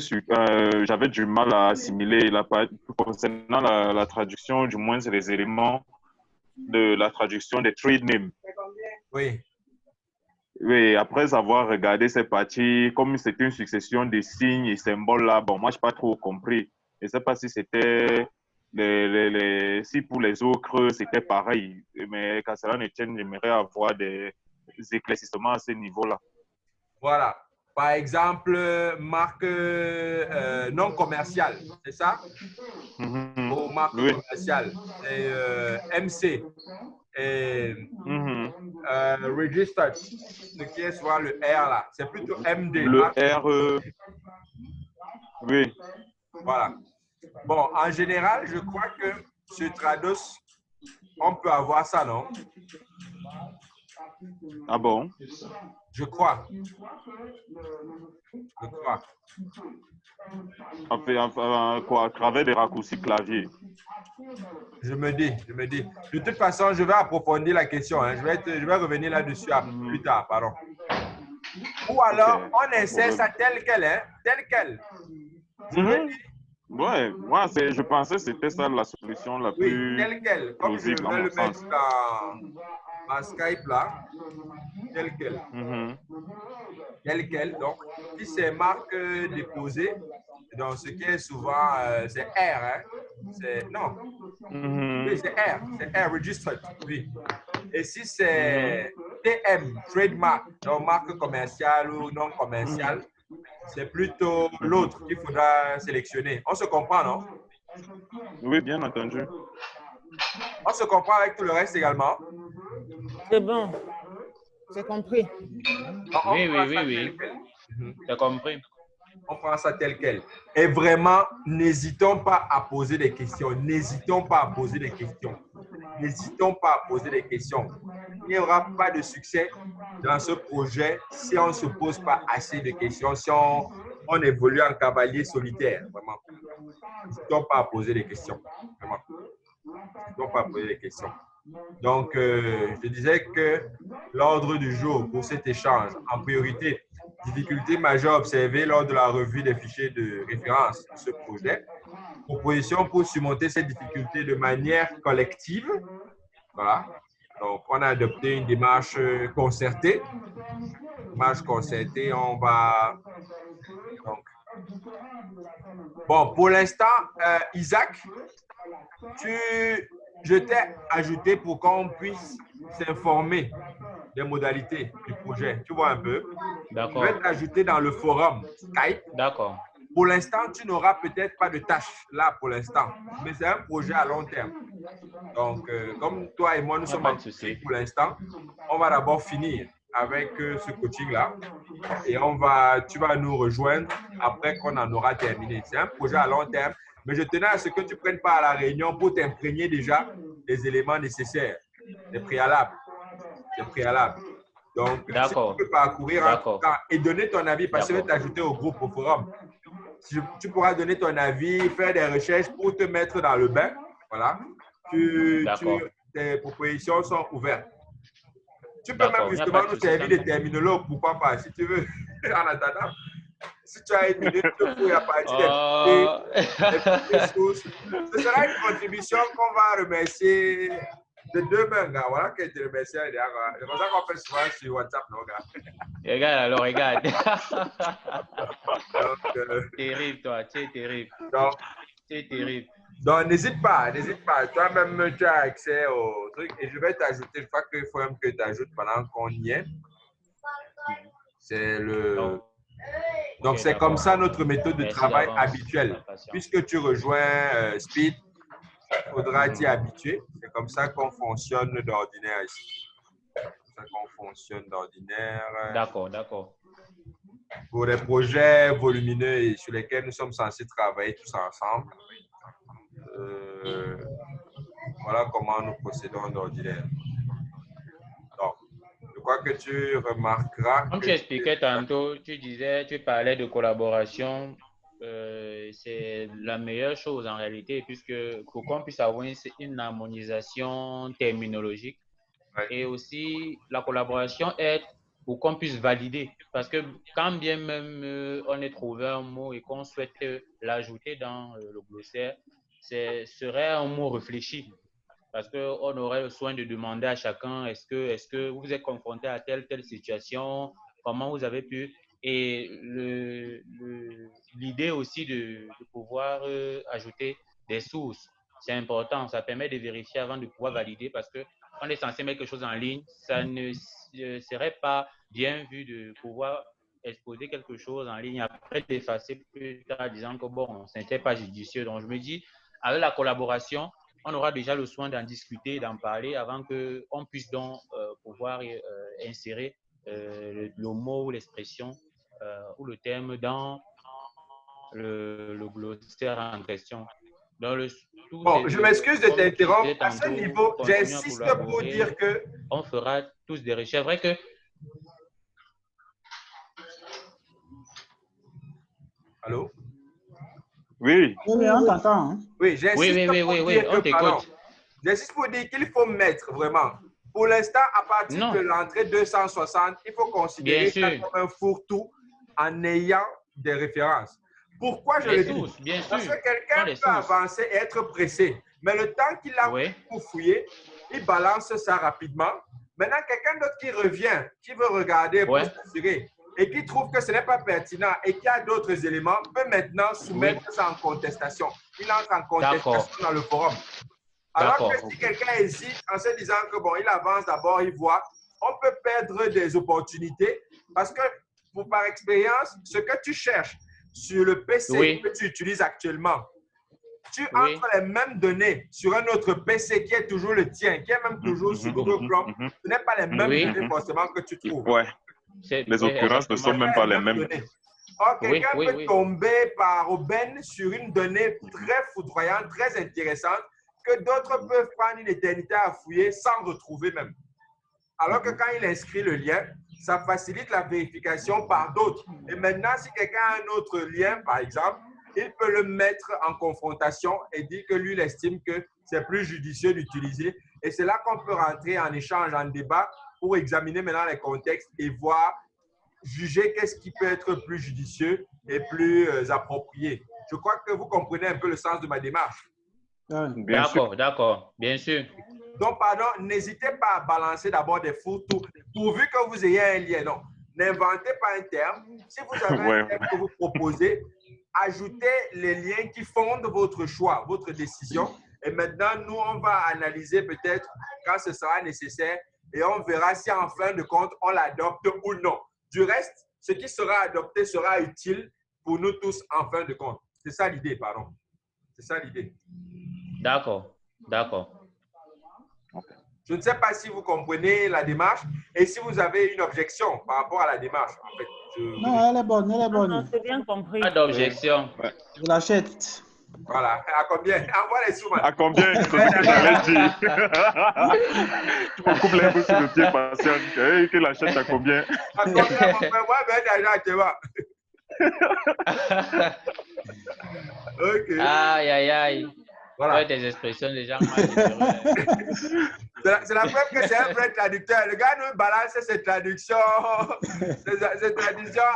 j'avais du mal à assimiler concernant la traduction, du moins les éléments de la traduction des trade names. Oui. Oui, après avoir regardé ces parties, comme c'était une succession de signes et symboles là, bon, moi, je n'ai pas trop compris. Je ne sais pas si c'était si pour les autres, c'était pareil. Mais qu'à cela ne tienne, j'aimerais avoir des éclaircissements à ce niveau-là. Voilà. Par exemple, marque non commerciale, c'est ça? Ou marque commerciale. Et MC. Et registered, ce qui est soit le R là. C'est plutôt MD. Le R, oui. Voilà. Bon, en général, je crois que sur Trados, on peut avoir ça, non? Ah bon? Je crois. Je crois. Enfin, quoi, à travers des raccourcis clavier. Je me dis. De toute façon, je vais approfondir la question. Hein. Je vais revenir là-dessus plus tard, pardon. Ou alors, on insère ça tel quel, hein? Tel quel. Ouais, moi, je pensais que c'était ça la solution la plus tel quel. Comme je vais plausible, le mettre dans ma Skype là. Tel quel. Tel quel. Donc, si c'est marque déposée, donc ce qui est souvent, c'est R, hein? Non. Mhm. Oui, c'est R. C'est R, registered. Oui. Et si c'est TM, trademark, donc marque commerciale ou non commerciale, c'est plutôt l'autre qu'il faudra sélectionner. On se comprend, non? Oui, bien entendu. On se comprend avec tout le reste également? C'est bon. J'ai compris. Donc, on Oui, prend oui, ça oui, tel oui. quel. T'as compris. On prend ça tel quel. Et vraiment, n'hésitons pas à poser des questions. N'hésitons pas à poser des questions. N'hésitons pas à poser des questions. Il n'y aura pas de succès dans ce projet si on ne se pose pas assez de questions, si on évolue en cavalier solitaire. Vraiment. N'hésitons pas à poser des questions. Vraiment. N'hésitons pas à poser des questions. Donc, je disais que l'ordre du jour pour cet échange, en priorité, difficultés majeures observées lors de la revue des fichiers de référence de ce projet, propositions pour surmonter ces difficultés de manière collective. Voilà. Donc, on a adopté une démarche concertée. Démarche concertée, on va... Donc, bon, pour l'instant, Isaac, je t'ai ajouté pour qu'on puisse s'informer des modalités du projet. Tu vois un peu? D'accord. Je vais t'ajouter dans le forum Skype. D'accord. Pour l'instant, tu n'auras peut-être pas de tâches là pour l'instant, mais c'est un projet à long terme. Donc, comme toi et moi, nous sommes en coaching pour l'instant, on va d'abord finir avec ce coaching-là et tu vas nous rejoindre après qu'on en aura terminé. C'est un projet à long terme, mais je tenais à ce que tu prennes part à la réunion pour t'imprégner déjà des éléments nécessaires, des préalables. Des préalables. Donc, si tu peux parcourir un temps et donner ton avis, parce que je vais t'ajouter au groupe, au forum. Tu pourras donner ton avis, faire des recherches pour te mettre dans le bain. Voilà. Tes propositions sont ouvertes. Tu peux même justement nous servir de terminologue, pourquoi pas, si tu veux. En attendant, si tu as une minute pour à partir des sources, ce sera une contribution qu'on va remercier de deux mains, gars. Voilà que je te remercie. C'est comme ça qu'on fait souvent sur WhatsApp, non, gars. Regarde alors, regarde. Terrible, toi, tu es terrible. Tu es terrible. Donc, n'hésite pas. Toi-même, tu as accès au truc et je vais t'ajouter, une fois qu'il faut même que tu ajoutes pendant qu'on y est. C'est le... Donc, c'est comme ça notre méthode de travail habituelle. Puisque tu rejoins Speed, il faudra t'y habituer. C'est comme ça qu'on fonctionne d'ordinaire ici. C'est comme ça qu'on fonctionne d'ordinaire. D'accord. Pour les projets volumineux et sur lesquels nous sommes censés travailler tous ensemble. Voilà comment nous procédons d'ordinaire. Donc, je crois que tu remarqueras. Comme tu expliquais tantôt, tu parlais de collaboration. C'est la meilleure chose en réalité, puisque pour qu'on puisse avoir une harmonisation terminologique et aussi la collaboration aide pour qu'on puisse valider. Parce que quand bien même on est trouvé un mot et qu'on souhaite l'ajouter dans le glossaire, ce serait un mot réfléchi. Parce qu'on aurait le soin de demander à chacun, est-ce que vous êtes confronté à telle situation, comment vous avez pu... Et l'idée aussi de pouvoir ajouter des sources, c'est important. Ça permet de vérifier avant de pouvoir valider parce qu'on est censé mettre quelque chose en ligne. Ça ne serait pas bien vu de pouvoir exposer quelque chose en ligne après d'effacer plus tard en disant que bon, ce n'était pas judicieux. Donc, je me dis, avec la collaboration, on aura déjà le soin d'en discuter, d'en parler avant qu'on puisse donc pouvoir insérer le mot ou l'expression ou le terme dans le glossaire en question. Bon, je m'excuse de t'interrompre. À ce niveau, j'insiste pour dire que... On fera tous des recherches. C'est vrai que... Allô? Oui. Oui, on t'entend. Hein? Oui, j'insiste on t'écoute. J'insiste pour dire qu'il faut mettre vraiment. Pour l'instant, à partir de l'entrée 260, il faut considérer ça comme un fourre-tout en ayant des références. Pourquoi je le dis? Parce que quelqu'un peut avancer et être pressé. Mais le temps qu'il a pour fouiller, il balance ça rapidement. Maintenant, quelqu'un d'autre qui revient, qui veut regarder pour s'assurer et qui trouve que ce n'est pas pertinent et qu'il y a d'autres éléments, peut maintenant soumettre ça en contestation. il entre en contestation dans le forum. Alors que si quelqu'un hésite en se disant que bon, il avance d'abord, il voit, on peut perdre des opportunités parce que par expérience, ce que tu cherches sur le PC que tu utilises actuellement, tu entres les mêmes données sur un autre PC qui est toujours le tien, qui est même toujours sur Google Chrome. Ce n'est pas les mêmes données forcément que tu trouves. Les occurrences ne sont même pas les mêmes. Or, quelqu'un peut tomber par aubaine sur une donnée très foudroyante, très intéressante, que d'autres peuvent prendre une éternité à fouiller sans retrouver même. Alors que quand il inscrit le lien, ça facilite la vérification par d'autres. Et maintenant, si quelqu'un a un autre lien, par exemple, il peut le mettre en confrontation et dire que lui, il estime que c'est plus judicieux d'utiliser. Et c'est là qu'on peut rentrer en échange, en débat, pour examiner maintenant les contextes et voir, juger qu'est-ce qui peut être plus judicieux et plus approprié. Je crois que vous comprenez un peu le sens de ma démarche. D'accord, bien sûr. Donc, pardon, n'hésitez pas à balancer d'abord des photos pourvu que vous ayez un lien. Non, n'inventez pas un terme. Si vous avez un terme que vous proposez, ajoutez les liens qui fondent votre choix, votre décision. Et maintenant, nous, on va analyser peut-être quand ce sera nécessaire et on verra si en fin de compte, on l'adopte ou non. Du reste, ce qui sera adopté sera utile pour nous tous en fin de compte. C'est ça l'idée, pardon. C'est ça l'idée. D'accord. Je ne sais pas si vous comprenez la démarche et si vous avez une objection par rapport à la démarche. En fait, Non, elle est bonne. Non, c'est bien compris. Pas d'objection. Je l'achète. Voilà. À combien? Envoie les sous. À combien? C'est ce que j'allais dire. Tu me coupes les bouts sur le pied, patient. Que l'achète à combien? À combien, mon frère? Moi, ben, d'argent, tu vois. OK. Aïe. Voilà. Des expressions déjà C'est la preuve que c'est un vrai traducteur. Le gars nous balance ses traductions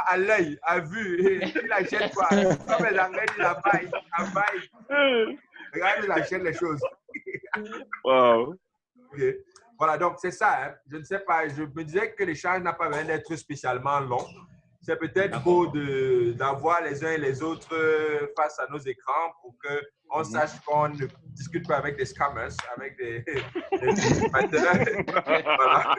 à l'œil, à vue. Il achète quoi? Comme les Anglais disent, à bail. Le gars nous achète les choses. Wow. Okay. Voilà, donc c'est ça. Hein. Je ne sais pas, je me disais que l'échange n'a pas besoin d'être spécialement long. C'est peut-être beau d'avoir les uns et les autres face à nos écrans pour qu'on sache qu'on ne discute pas avec des scammers, avec des voilà.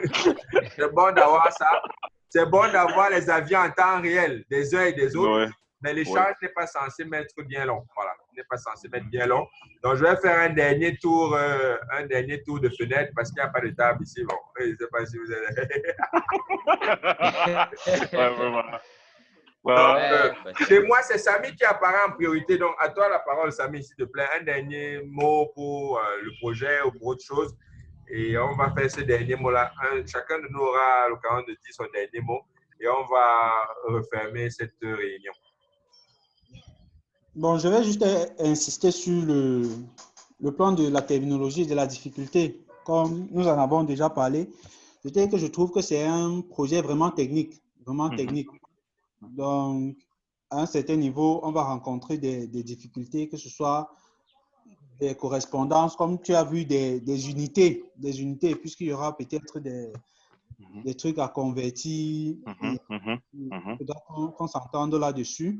C'est bon d'avoir ça. C'est bon d'avoir les avis en temps réel des uns et des autres. Mais l'échange n'est pas censé mettre bien long. Voilà, n'est pas censé mettre bien long. Donc, je vais faire un dernier tour de fenêtre parce qu'il n'y a pas de table ici. Bon, je ne sais pas si vous allez. Chez moi, c'est Samy qui apparaît en priorité. Donc, à toi la parole, Samy, s'il te plaît. Un dernier mot pour le projet ou pour autre chose. Et on va faire ce dernier mot-là. Chacun de nous aura l'occasion de dire son dernier mot. Et on va refermer cette réunion. Bon, je vais juste insister sur le plan de la terminologie et de la difficulté. Comme nous en avons déjà parlé, c'est-à-dire que je trouve que c'est un projet vraiment technique. Donc, à un certain niveau, on va rencontrer des difficultés, que ce soit des correspondances, comme tu as vu, des unités, puisqu'il y aura peut-être des trucs à convertir, qu'on s'entende là-dessus.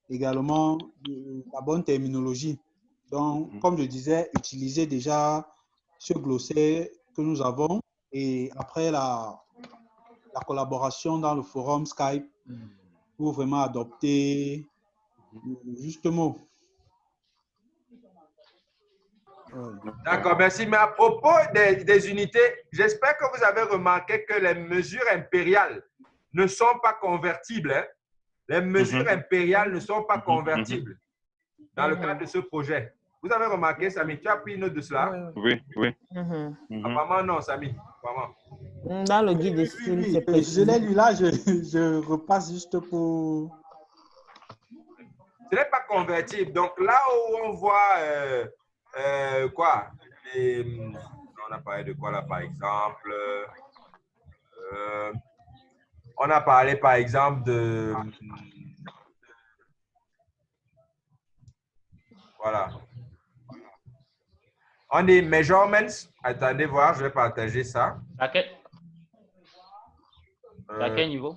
Également, la bonne terminologie. Donc, comme je disais, utiliser déjà ce glossaire que nous avons et après la collaboration dans le forum Skype pour vraiment adopter le juste mot. D'accord, merci. Mais à propos des unités, j'espère que vous avez remarqué que les mesures impériales ne sont pas convertibles. Hein? Les mesures impériales ne sont pas convertibles dans le cadre de ce projet. Vous avez remarqué, Samy, tu as pris note de cela? Oui. Apparemment, non, Samy. Apparemment. Dans le guide de style, c'est précis. Je l'ai lu là, je repasse juste pour... Ce n'est pas convertible. Donc, là où on voit quoi? On a parlé de quoi là, par exemple? On a parlé, par exemple, de... Voilà. On dit measurements. Attendez voir, je vais partager ça. À quel niveau?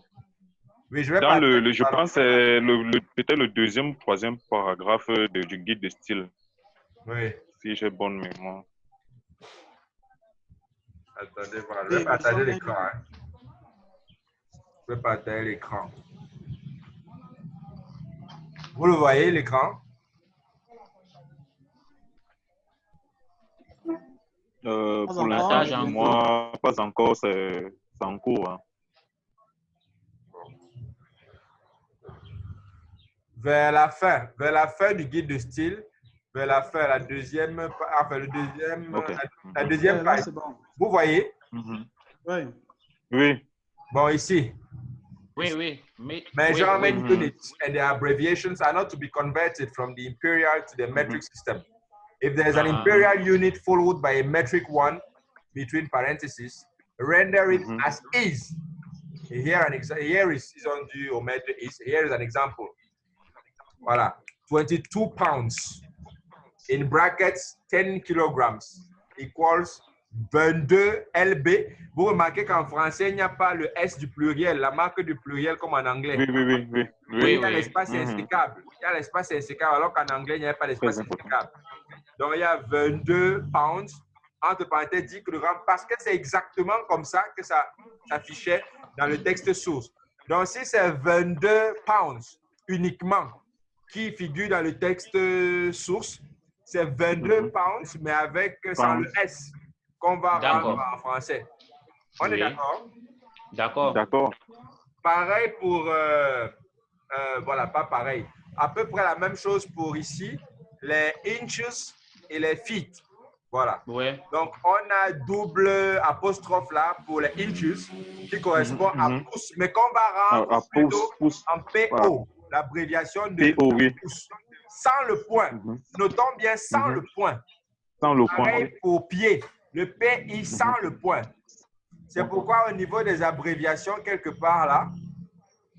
Oui, je vais je pense que c'est peut-être le deuxième, troisième paragraphe du guide de style. Oui. Si j'ai bonne mémoire. Attendez, voilà. Je vais partager l'écran. Hein. Je vais partager l'écran. Vous le voyez, l'écran? Pour l'instant, moi, pas encore, c'est en cours. Hein. Vers la fin du guide de style, vers la fin, la deuxième, enfin, le deuxième, Okay. la deuxième page. Bon. Vous voyez? Oui. Oui. Bon, ici. Oui. Measurement units and their abbreviations are not to be converted from the imperial to the metric system. If there is an imperial unit followed by a metric one between parentheses, render it as is. Here is on the metric is. Here is an example. Voilà. 22 pounds in brackets 10 kilograms equals 22 LB. Vous remarquez qu'en français, il n'y a pas le S du pluriel, la marque du pluriel comme en anglais. Oui. Il y a l'espace insécable. Il y a l'espace insécable, alors qu'en anglais, il n'y a pas l'espace insécable. Donc, il y a 22 pounds, entre parenthèses 10 kg, parce que c'est exactement comme ça que ça s'affichait dans le texte source. Donc, si c'est 22 pounds uniquement qui figure dans le texte source, c'est 22 pounds, mais avec sans le S qu'on va rendre en français. On est d'accord? D'accord. Pareil pour, voilà, pas pareil. À peu près la même chose pour ici, les inches et les feet. Voilà. Ouais. Donc, on a double apostrophe là pour les inches qui correspond à pouce, mais qu'on va rendre plutôt en PO, l'abréviation de pouce. Sans le point. Notons bien sans le point. Sans le Pareil point. pour pied. Le PI sans le point. C'est pourquoi au niveau des abréviations, quelque part là,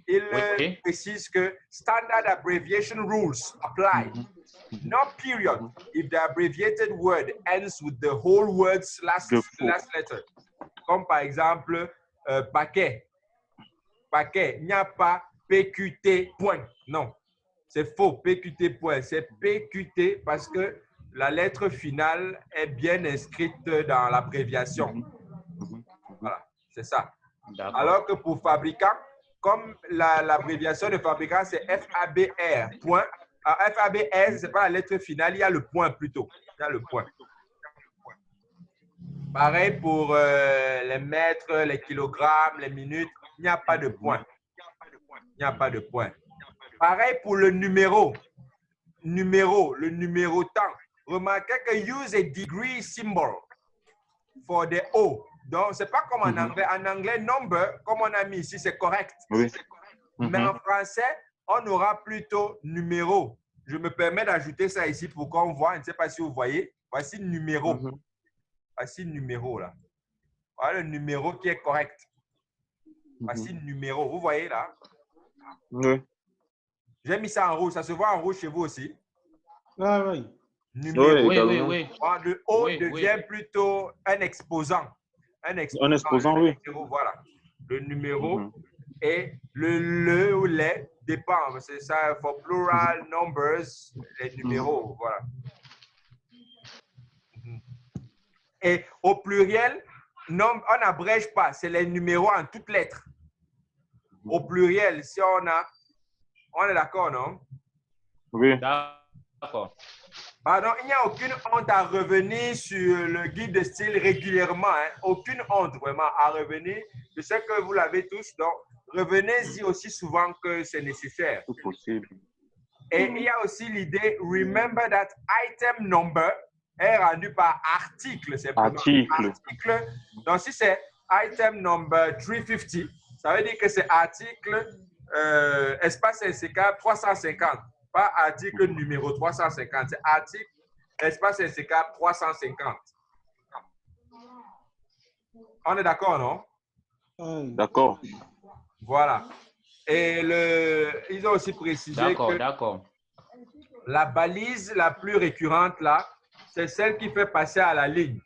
il précise que standard abbreviation rules apply. No period if the abbreviated word ends with the whole word's last letter. Comme par exemple, paquet. Paquet, il n'y a pas PQT point. Non, c'est faux. PQT point. C'est PQT parce que la lettre finale est bien inscrite dans l'abréviation. Voilà, c'est ça. Alors que pour fabricant, comme l'abréviation de fabricant, c'est FABR. Point. FABR, ce n'est pas la lettre finale, il y a le point plutôt. Il y a le point. Pareil pour les mètres, les kilogrammes, les minutes, il n'y a pas de point. Il n'y a pas de point. Pareil pour le numéro. Le numéro temps. Remarquez que use a degree symbol for the O. Donc, ce n'est pas comme en anglais. En anglais, number, comme on a mis ici, c'est correct. Oui. Mais en français, on aura plutôt numéro. Je me permets d'ajouter ça ici pour qu'on voit. Je ne sais pas si vous voyez. Voici le numéro. Voici le numéro là. Voilà le numéro qui est correct. Voici le numéro. Vous voyez là? Oui. J'ai mis ça en rouge. Ça se voit en rouge chez vous aussi? Ah oui. Numéro. Oui. Le O devient plutôt un exposant. Un exposant, oui. Voilà. Le numéro et le ou les dépend. C'est ça, for plural numbers, les numéros. Voilà. Et au pluriel, on n'abrège pas. C'est les numéros en toutes lettres. Au pluriel, si on est d'accord, non? Oui. D'accord. Pardon, il n'y a aucune honte à revenir sur le guide de style régulièrement. Hein? Aucune honte vraiment à revenir. Je sais que vous l'avez tous, donc revenez-y aussi souvent que c'est nécessaire. Tout possible. Et il y a aussi l'idée, remember that item number est rendu par article. C'est article. Donc, si c'est item number 350, ça veut dire que c'est article espace insécable 350. Pas article numéro 350, c'est article espace insécable 350. On est d'accord, non? D'accord. Voilà. Et ils ont aussi précisé que la balise la plus récurrente là, c'est celle qui fait passer à la ligne.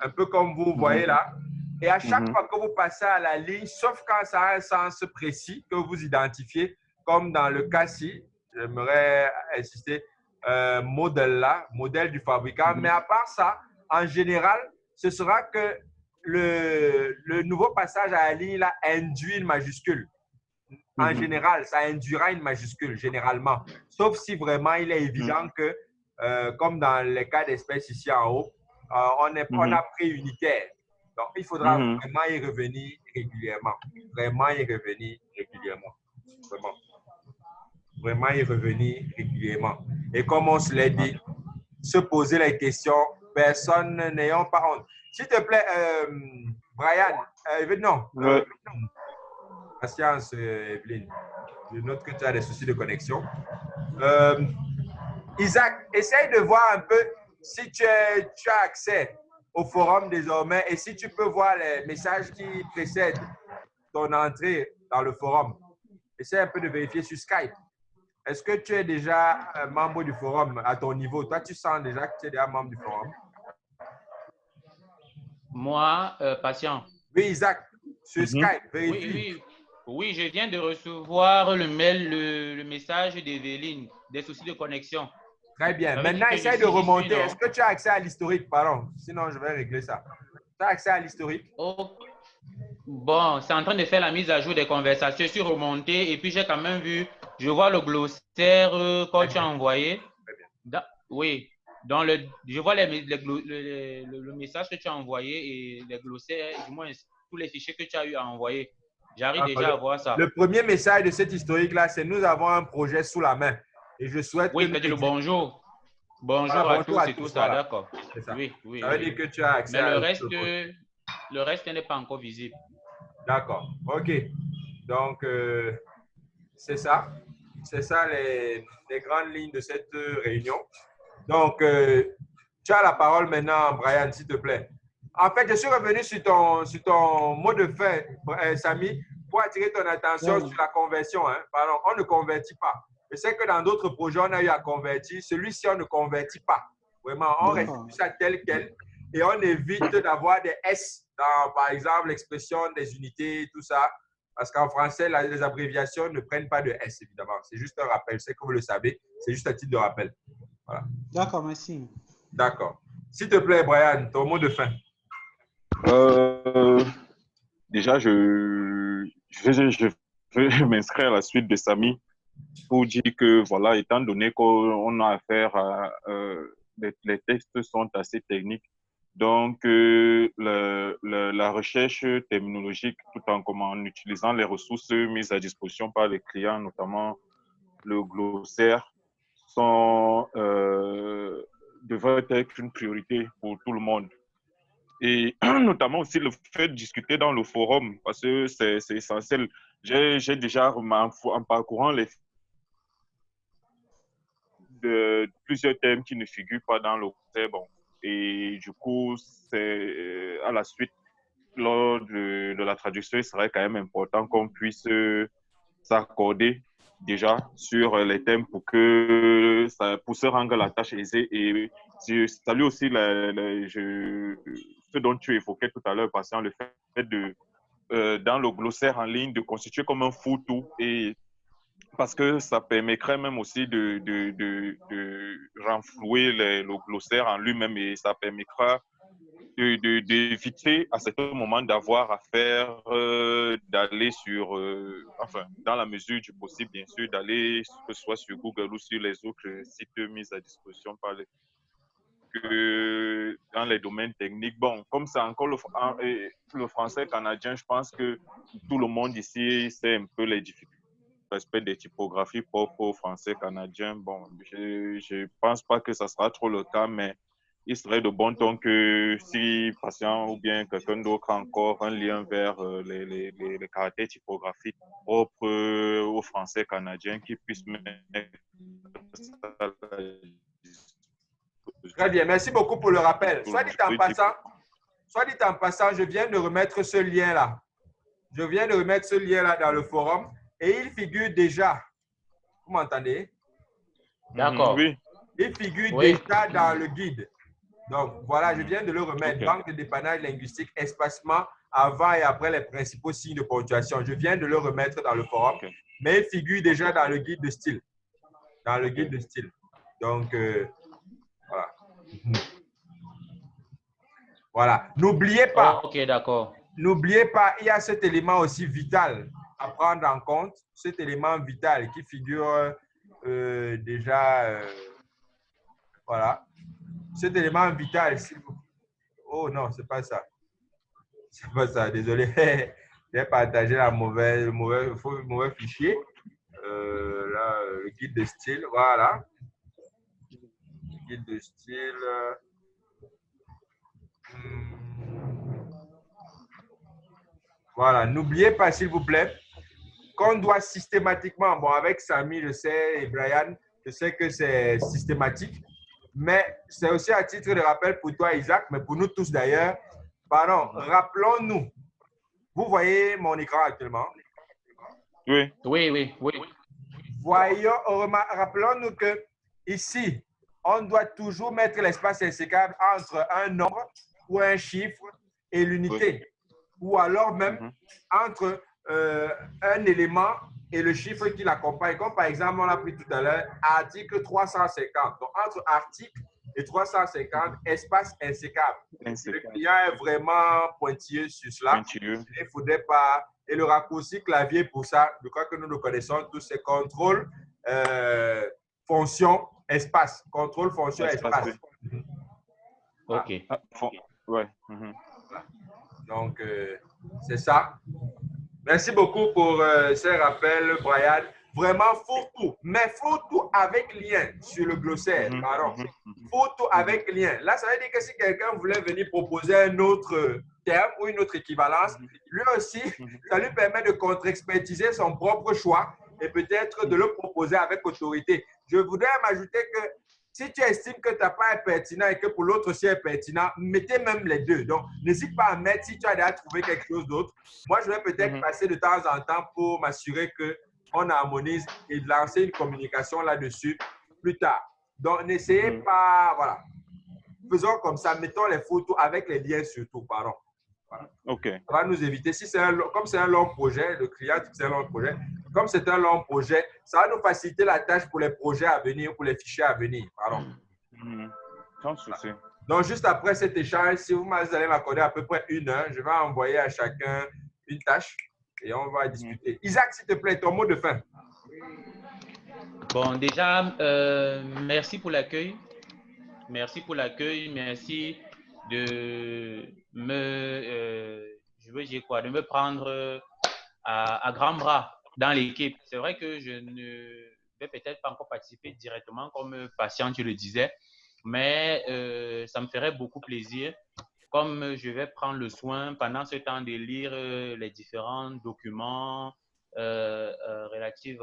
Un peu comme vous voyez là. Et à chaque fois que vous passez à la ligne, sauf quand ça a un sens précis que vous identifiez, comme dans le cas-ci, j'aimerais insister, modèle-là, modèle du fabricant. Mais à part ça, en général, ce sera que le nouveau passage à la ligne là, induit une majuscule. En général, ça induira une majuscule, généralement. Sauf si vraiment il est évident que, comme dans les cas d'espèces ici en haut, on a pris unitaire. Donc, il faudra vraiment y revenir régulièrement. Vraiment y revenir régulièrement. Vraiment. Vraiment y revenir régulièrement. Et comme on se l'a dit, se poser les questions, personne n'ayant pas honte. S'il te plaît, Brian, non. Patience, Evelyne. Je note que tu as des soucis de connexion. Isaac, essaye de voir un peu si tu as accès au forum désormais et si tu peux voir les messages qui précèdent ton entrée dans le forum. Essaye un peu de vérifier sur Skype. Est-ce que tu es déjà membre du forum à ton niveau? Toi, tu sens déjà que tu es déjà membre du forum? Moi, patient. Oui, Isaac, sur Skype, vérifie. Oui, je viens de recevoir le mail, le message d'Evelyne, des soucis de connexion. Très bien. Maintenant, essaye de remonter. Est-ce que tu as accès à l'historique? Pardon, sinon je vais régler ça. Tu as accès à l'historique? Oh. Bon, c'est en train de faire la mise à jour des conversations. Je suis remonté et puis j'ai quand même vu, je vois le glossaire que tu as envoyé. Oui, je vois le message que tu as envoyé et les glossaires, du moins tous les fichiers que tu as eu à envoyer. J'arrive déjà à voir ça. Le premier message de cet historique-là, c'est nous avons un projet sous la main. Et je souhaite que le bonjour. Bonjour à tous et tout ça, voilà. d'accord. Oui. Ça veut dire que tu as accès à le reste n'est pas encore visible. D'accord. OK. Donc, c'est ça. C'est ça les grandes lignes de cette réunion. Donc, tu as la parole maintenant, Brian, s'il te plaît. En fait, je suis revenu sur ton mot de fin, Samy, pour attirer ton attention sur la conversion. Hein. Pardon, on ne convertit pas. Je sais que dans d'autres projets, on a eu à convertir. Celui-ci, on ne convertit pas. Vraiment, on reste ça tel quel et on évite d'avoir des S dans, par exemple, l'expression des unités, tout ça. Parce qu'en français, les abréviations ne prennent pas de S, évidemment. C'est juste un rappel. Je sais que vous le savez. C'est juste un titre de rappel. Voilà. D'accord, merci. D'accord. S'il te plaît, Brian, ton mot de fin. Déjà, je vais m'inscrire à la suite de Samy pour dire que, voilà, étant donné qu'on a affaire à… les textes sont assez techniques, donc la recherche terminologique, tout en utilisant les ressources mises à disposition par les clients, notamment le glossaire, devrait être une priorité pour tout le monde. Et notamment aussi le fait de discuter dans le forum, parce que c'est essentiel. J'ai déjà, en parcourant plusieurs thèmes qui ne figurent pas dans le glossaire, bon. Et du coup, c'est à la suite, lors de la traduction, il serait quand même important qu'on puisse s'accorder déjà sur les thèmes pour se rendre la tâche aisée. Et je salue aussi ce dont tu évoquais tout à l'heure, Patient, le fait de, dans le glossaire en ligne, de constituer comme un fourre-tout, et parce que ça permettrait même aussi de renflouer le glossaire en lui-même, et ça permettra d'éviter à certains moments d'avoir à faire, d'aller sur, enfin, dans la mesure du possible, bien sûr, d'aller que ce soit sur Google ou sur les autres sites mis à disposition par dans les domaines techniques. Bon, comme c'est encore le français canadien, je pense que tout le monde ici sait un peu les difficultés respect des typographies propres au français canadien. Bon, je pense pas que ça sera trop le cas, mais il serait de bon ton que si Patient ou bien quelqu'un d'autre a encore un lien vers les caractères typographiques propres au français canadien, qui puisse mettre ça. Très bien, merci beaucoup pour le rappel. Soit dit en passant, je viens de remettre ce lien-là. Je viens de remettre ce lien-là dans le forum et il figure déjà. Vous m'entendez? D'accord. Oui. Il figure déjà dans le guide. Donc, voilà, je viens de le remettre. Okay. Banque de dépannage linguistique, espacement avant et après les principaux signes de ponctuation. Je viens de le remettre dans le forum, mais il figure déjà dans le guide de style. Dans le guide de style. Donc, voilà. Voilà. N'oubliez pas. Ok, d'accord. N'oubliez pas, il y a cet élément aussi vital à prendre en compte, cet élément vital qui figure déjà, voilà. Cet élément vital, oh non, c'est pas ça. C'est pas ça, désolé. J'ai partagé le mauvais fichier. Là, le guide de style, voilà. Le guide de style. Voilà, n'oubliez pas, s'il vous plaît, qu'on doit systématiquement, bon, avec Samy, je sais, et Brian, je sais que c'est systématique, mais c'est aussi à titre de rappel pour toi, Isaac, mais pour nous tous d'ailleurs. Pardon, rappelons-nous. Vous voyez mon écran actuellement? Oui. Oui, oui, oui. Rappelons-nous que ici, on doit toujours mettre l'espace insécable entre un nombre ou un chiffre et l'unité. Ou alors même entre un élément et le chiffre qui l'accompagne. Comme par exemple, on l'a pris tout à l'heure, article 350. Donc, entre article et 350, espace insécable. Le client est vraiment pointilleux sur cela. Il ne faudrait pas... Et le raccourci clavier pour ça, je crois que nous le connaissons tous, c'est contrôle, fonction, espace. Contrôle, fonction, espace. OK. Ouais. Donc, c'est ça. Merci beaucoup pour ces rappels, Brian. Vraiment, fourre-tout. Mais fourre-tout avec lien sur le glossaire. Pardon. Fourre-tout avec lien. Là, ça veut dire que si quelqu'un voulait venir proposer un autre terme ou une autre équivalence, lui aussi, ça lui permet de contre-expertiser son propre choix et peut-être de le proposer avec autorité. Je voudrais m'ajouter que si tu estimes que ta part est pertinent et que pour l'autre aussi est pertinent, mettez même les deux. Donc, n'hésite pas à mettre si tu as déjà trouvé quelque chose d'autre. Moi, je vais peut-être passer de temps en temps pour m'assurer qu'on harmonise et lancer une communication là-dessus plus tard. Donc, n'essayez pas, voilà. Faisons comme ça, mettons les photos avec les liens surtout, pardon. Voilà. OK. Ça va nous éviter, comme c'est un long projet, le client dit que c'est un long projet, comme c'est un long projet, ça va nous faciliter la tâche pour les projets à venir, pour les fichiers à venir. Pardon. Sans souci. Donc, juste après cet échange, si vous allez m'accorder à peu près 1 heure, je vais envoyer à chacun une tâche et on va discuter. Isaac, s'il te plaît, ton mot de fin. Bon, déjà, merci pour l'accueil. Merci pour l'accueil. Merci de de me prendre à grands bras dans l'équipe. C'est vrai que je ne vais peut-être pas encore participer directement comme patient, tu le disais, mais ça me ferait beaucoup plaisir. Comme je vais prendre le soin pendant ce temps de lire les différents documents relatifs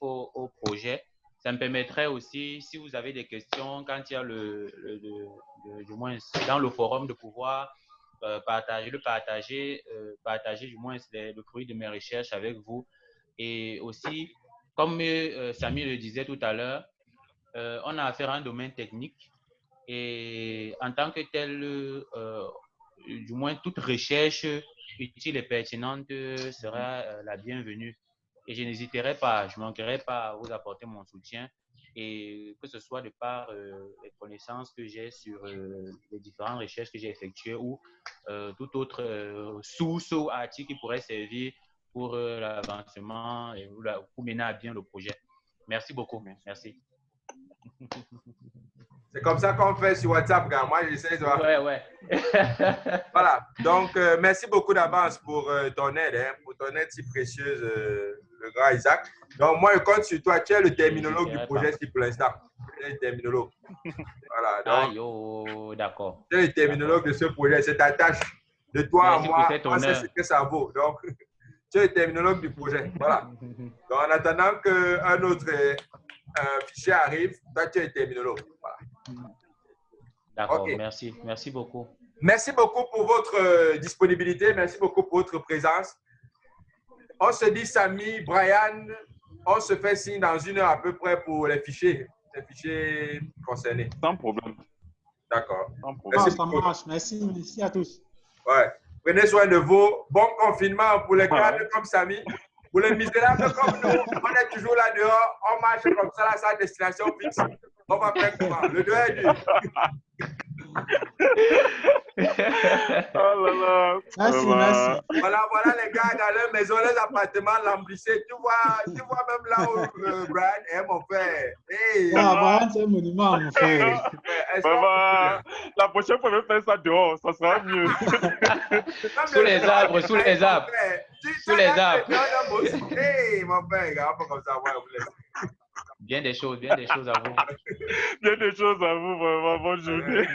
au projet, ça me permettrait aussi, si vous avez des questions, quand il y a du moins dans le forum, de pouvoir partager du moins le fruit de mes recherches avec vous. Et aussi, comme Samy le disait tout à l'heure, on a affaire à un domaine technique et en tant que tel, du moins toute recherche utile et pertinente sera la bienvenue. Et je n'hésiterai pas, je ne manquerai pas à vous apporter mon soutien, et que ce soit de par les connaissances que j'ai sur les différentes recherches que j'ai effectuées ou tout autre source ou article qui pourrait servir pour l'avancement et pour mener à bien le projet. Merci beaucoup. Merci. C'est comme ça qu'on fait sur WhatsApp, gars. Moi, j'essaie de... Ouais. Voilà. Donc, merci beaucoup d'avance pour ton aide, pour ton aide si précieuse, le grand Isaac. Donc, moi, je compte sur toi. Tu es le terminologue du projet pour l'instant. Tu es le terminologue. Voilà. Donc, d'accord. Tu es le terminologue de ce projet. C'est ta tâche. De toi à moi, on sait ce que ça vaut. Donc, tu es le terminologue du projet. Voilà. Donc, en attendant qu'un autre fichier arrive, toi, tu es le terminologue. Voilà. D'accord, okay. Merci beaucoup. Merci beaucoup pour votre disponibilité. Merci beaucoup pour votre présence. On se dit, Samy, Brian, on se fait signe dans 1 heure à peu près pour les fichiers concernés. Sans problème. D'accord. Merci à tous. Ouais. Prenez soin de vous. Bon confinement pour les cadres comme Samy. Pour les misérables comme nous, on est toujours là dehors, on marche comme ça, là, sans destination fixe. On va faire comment? Le dehors est dur. Oh là là. Merci. Voilà les gars dans leur maison, les appartements lambrissés. Tu vois même là où Brian est mon frère. Hey. Brian, c'est un monument, mon frère. Maman, la prochaine fois, je vais faire ça dehors, ça sera mieux. Sous les arbres, sous les arbres. Sous les arbres. Hey, mon frère, regarde, comme ça, ouais, vous laissez. Bien des choses à vous. Bien des choses à vous, vraiment. Bonne journée.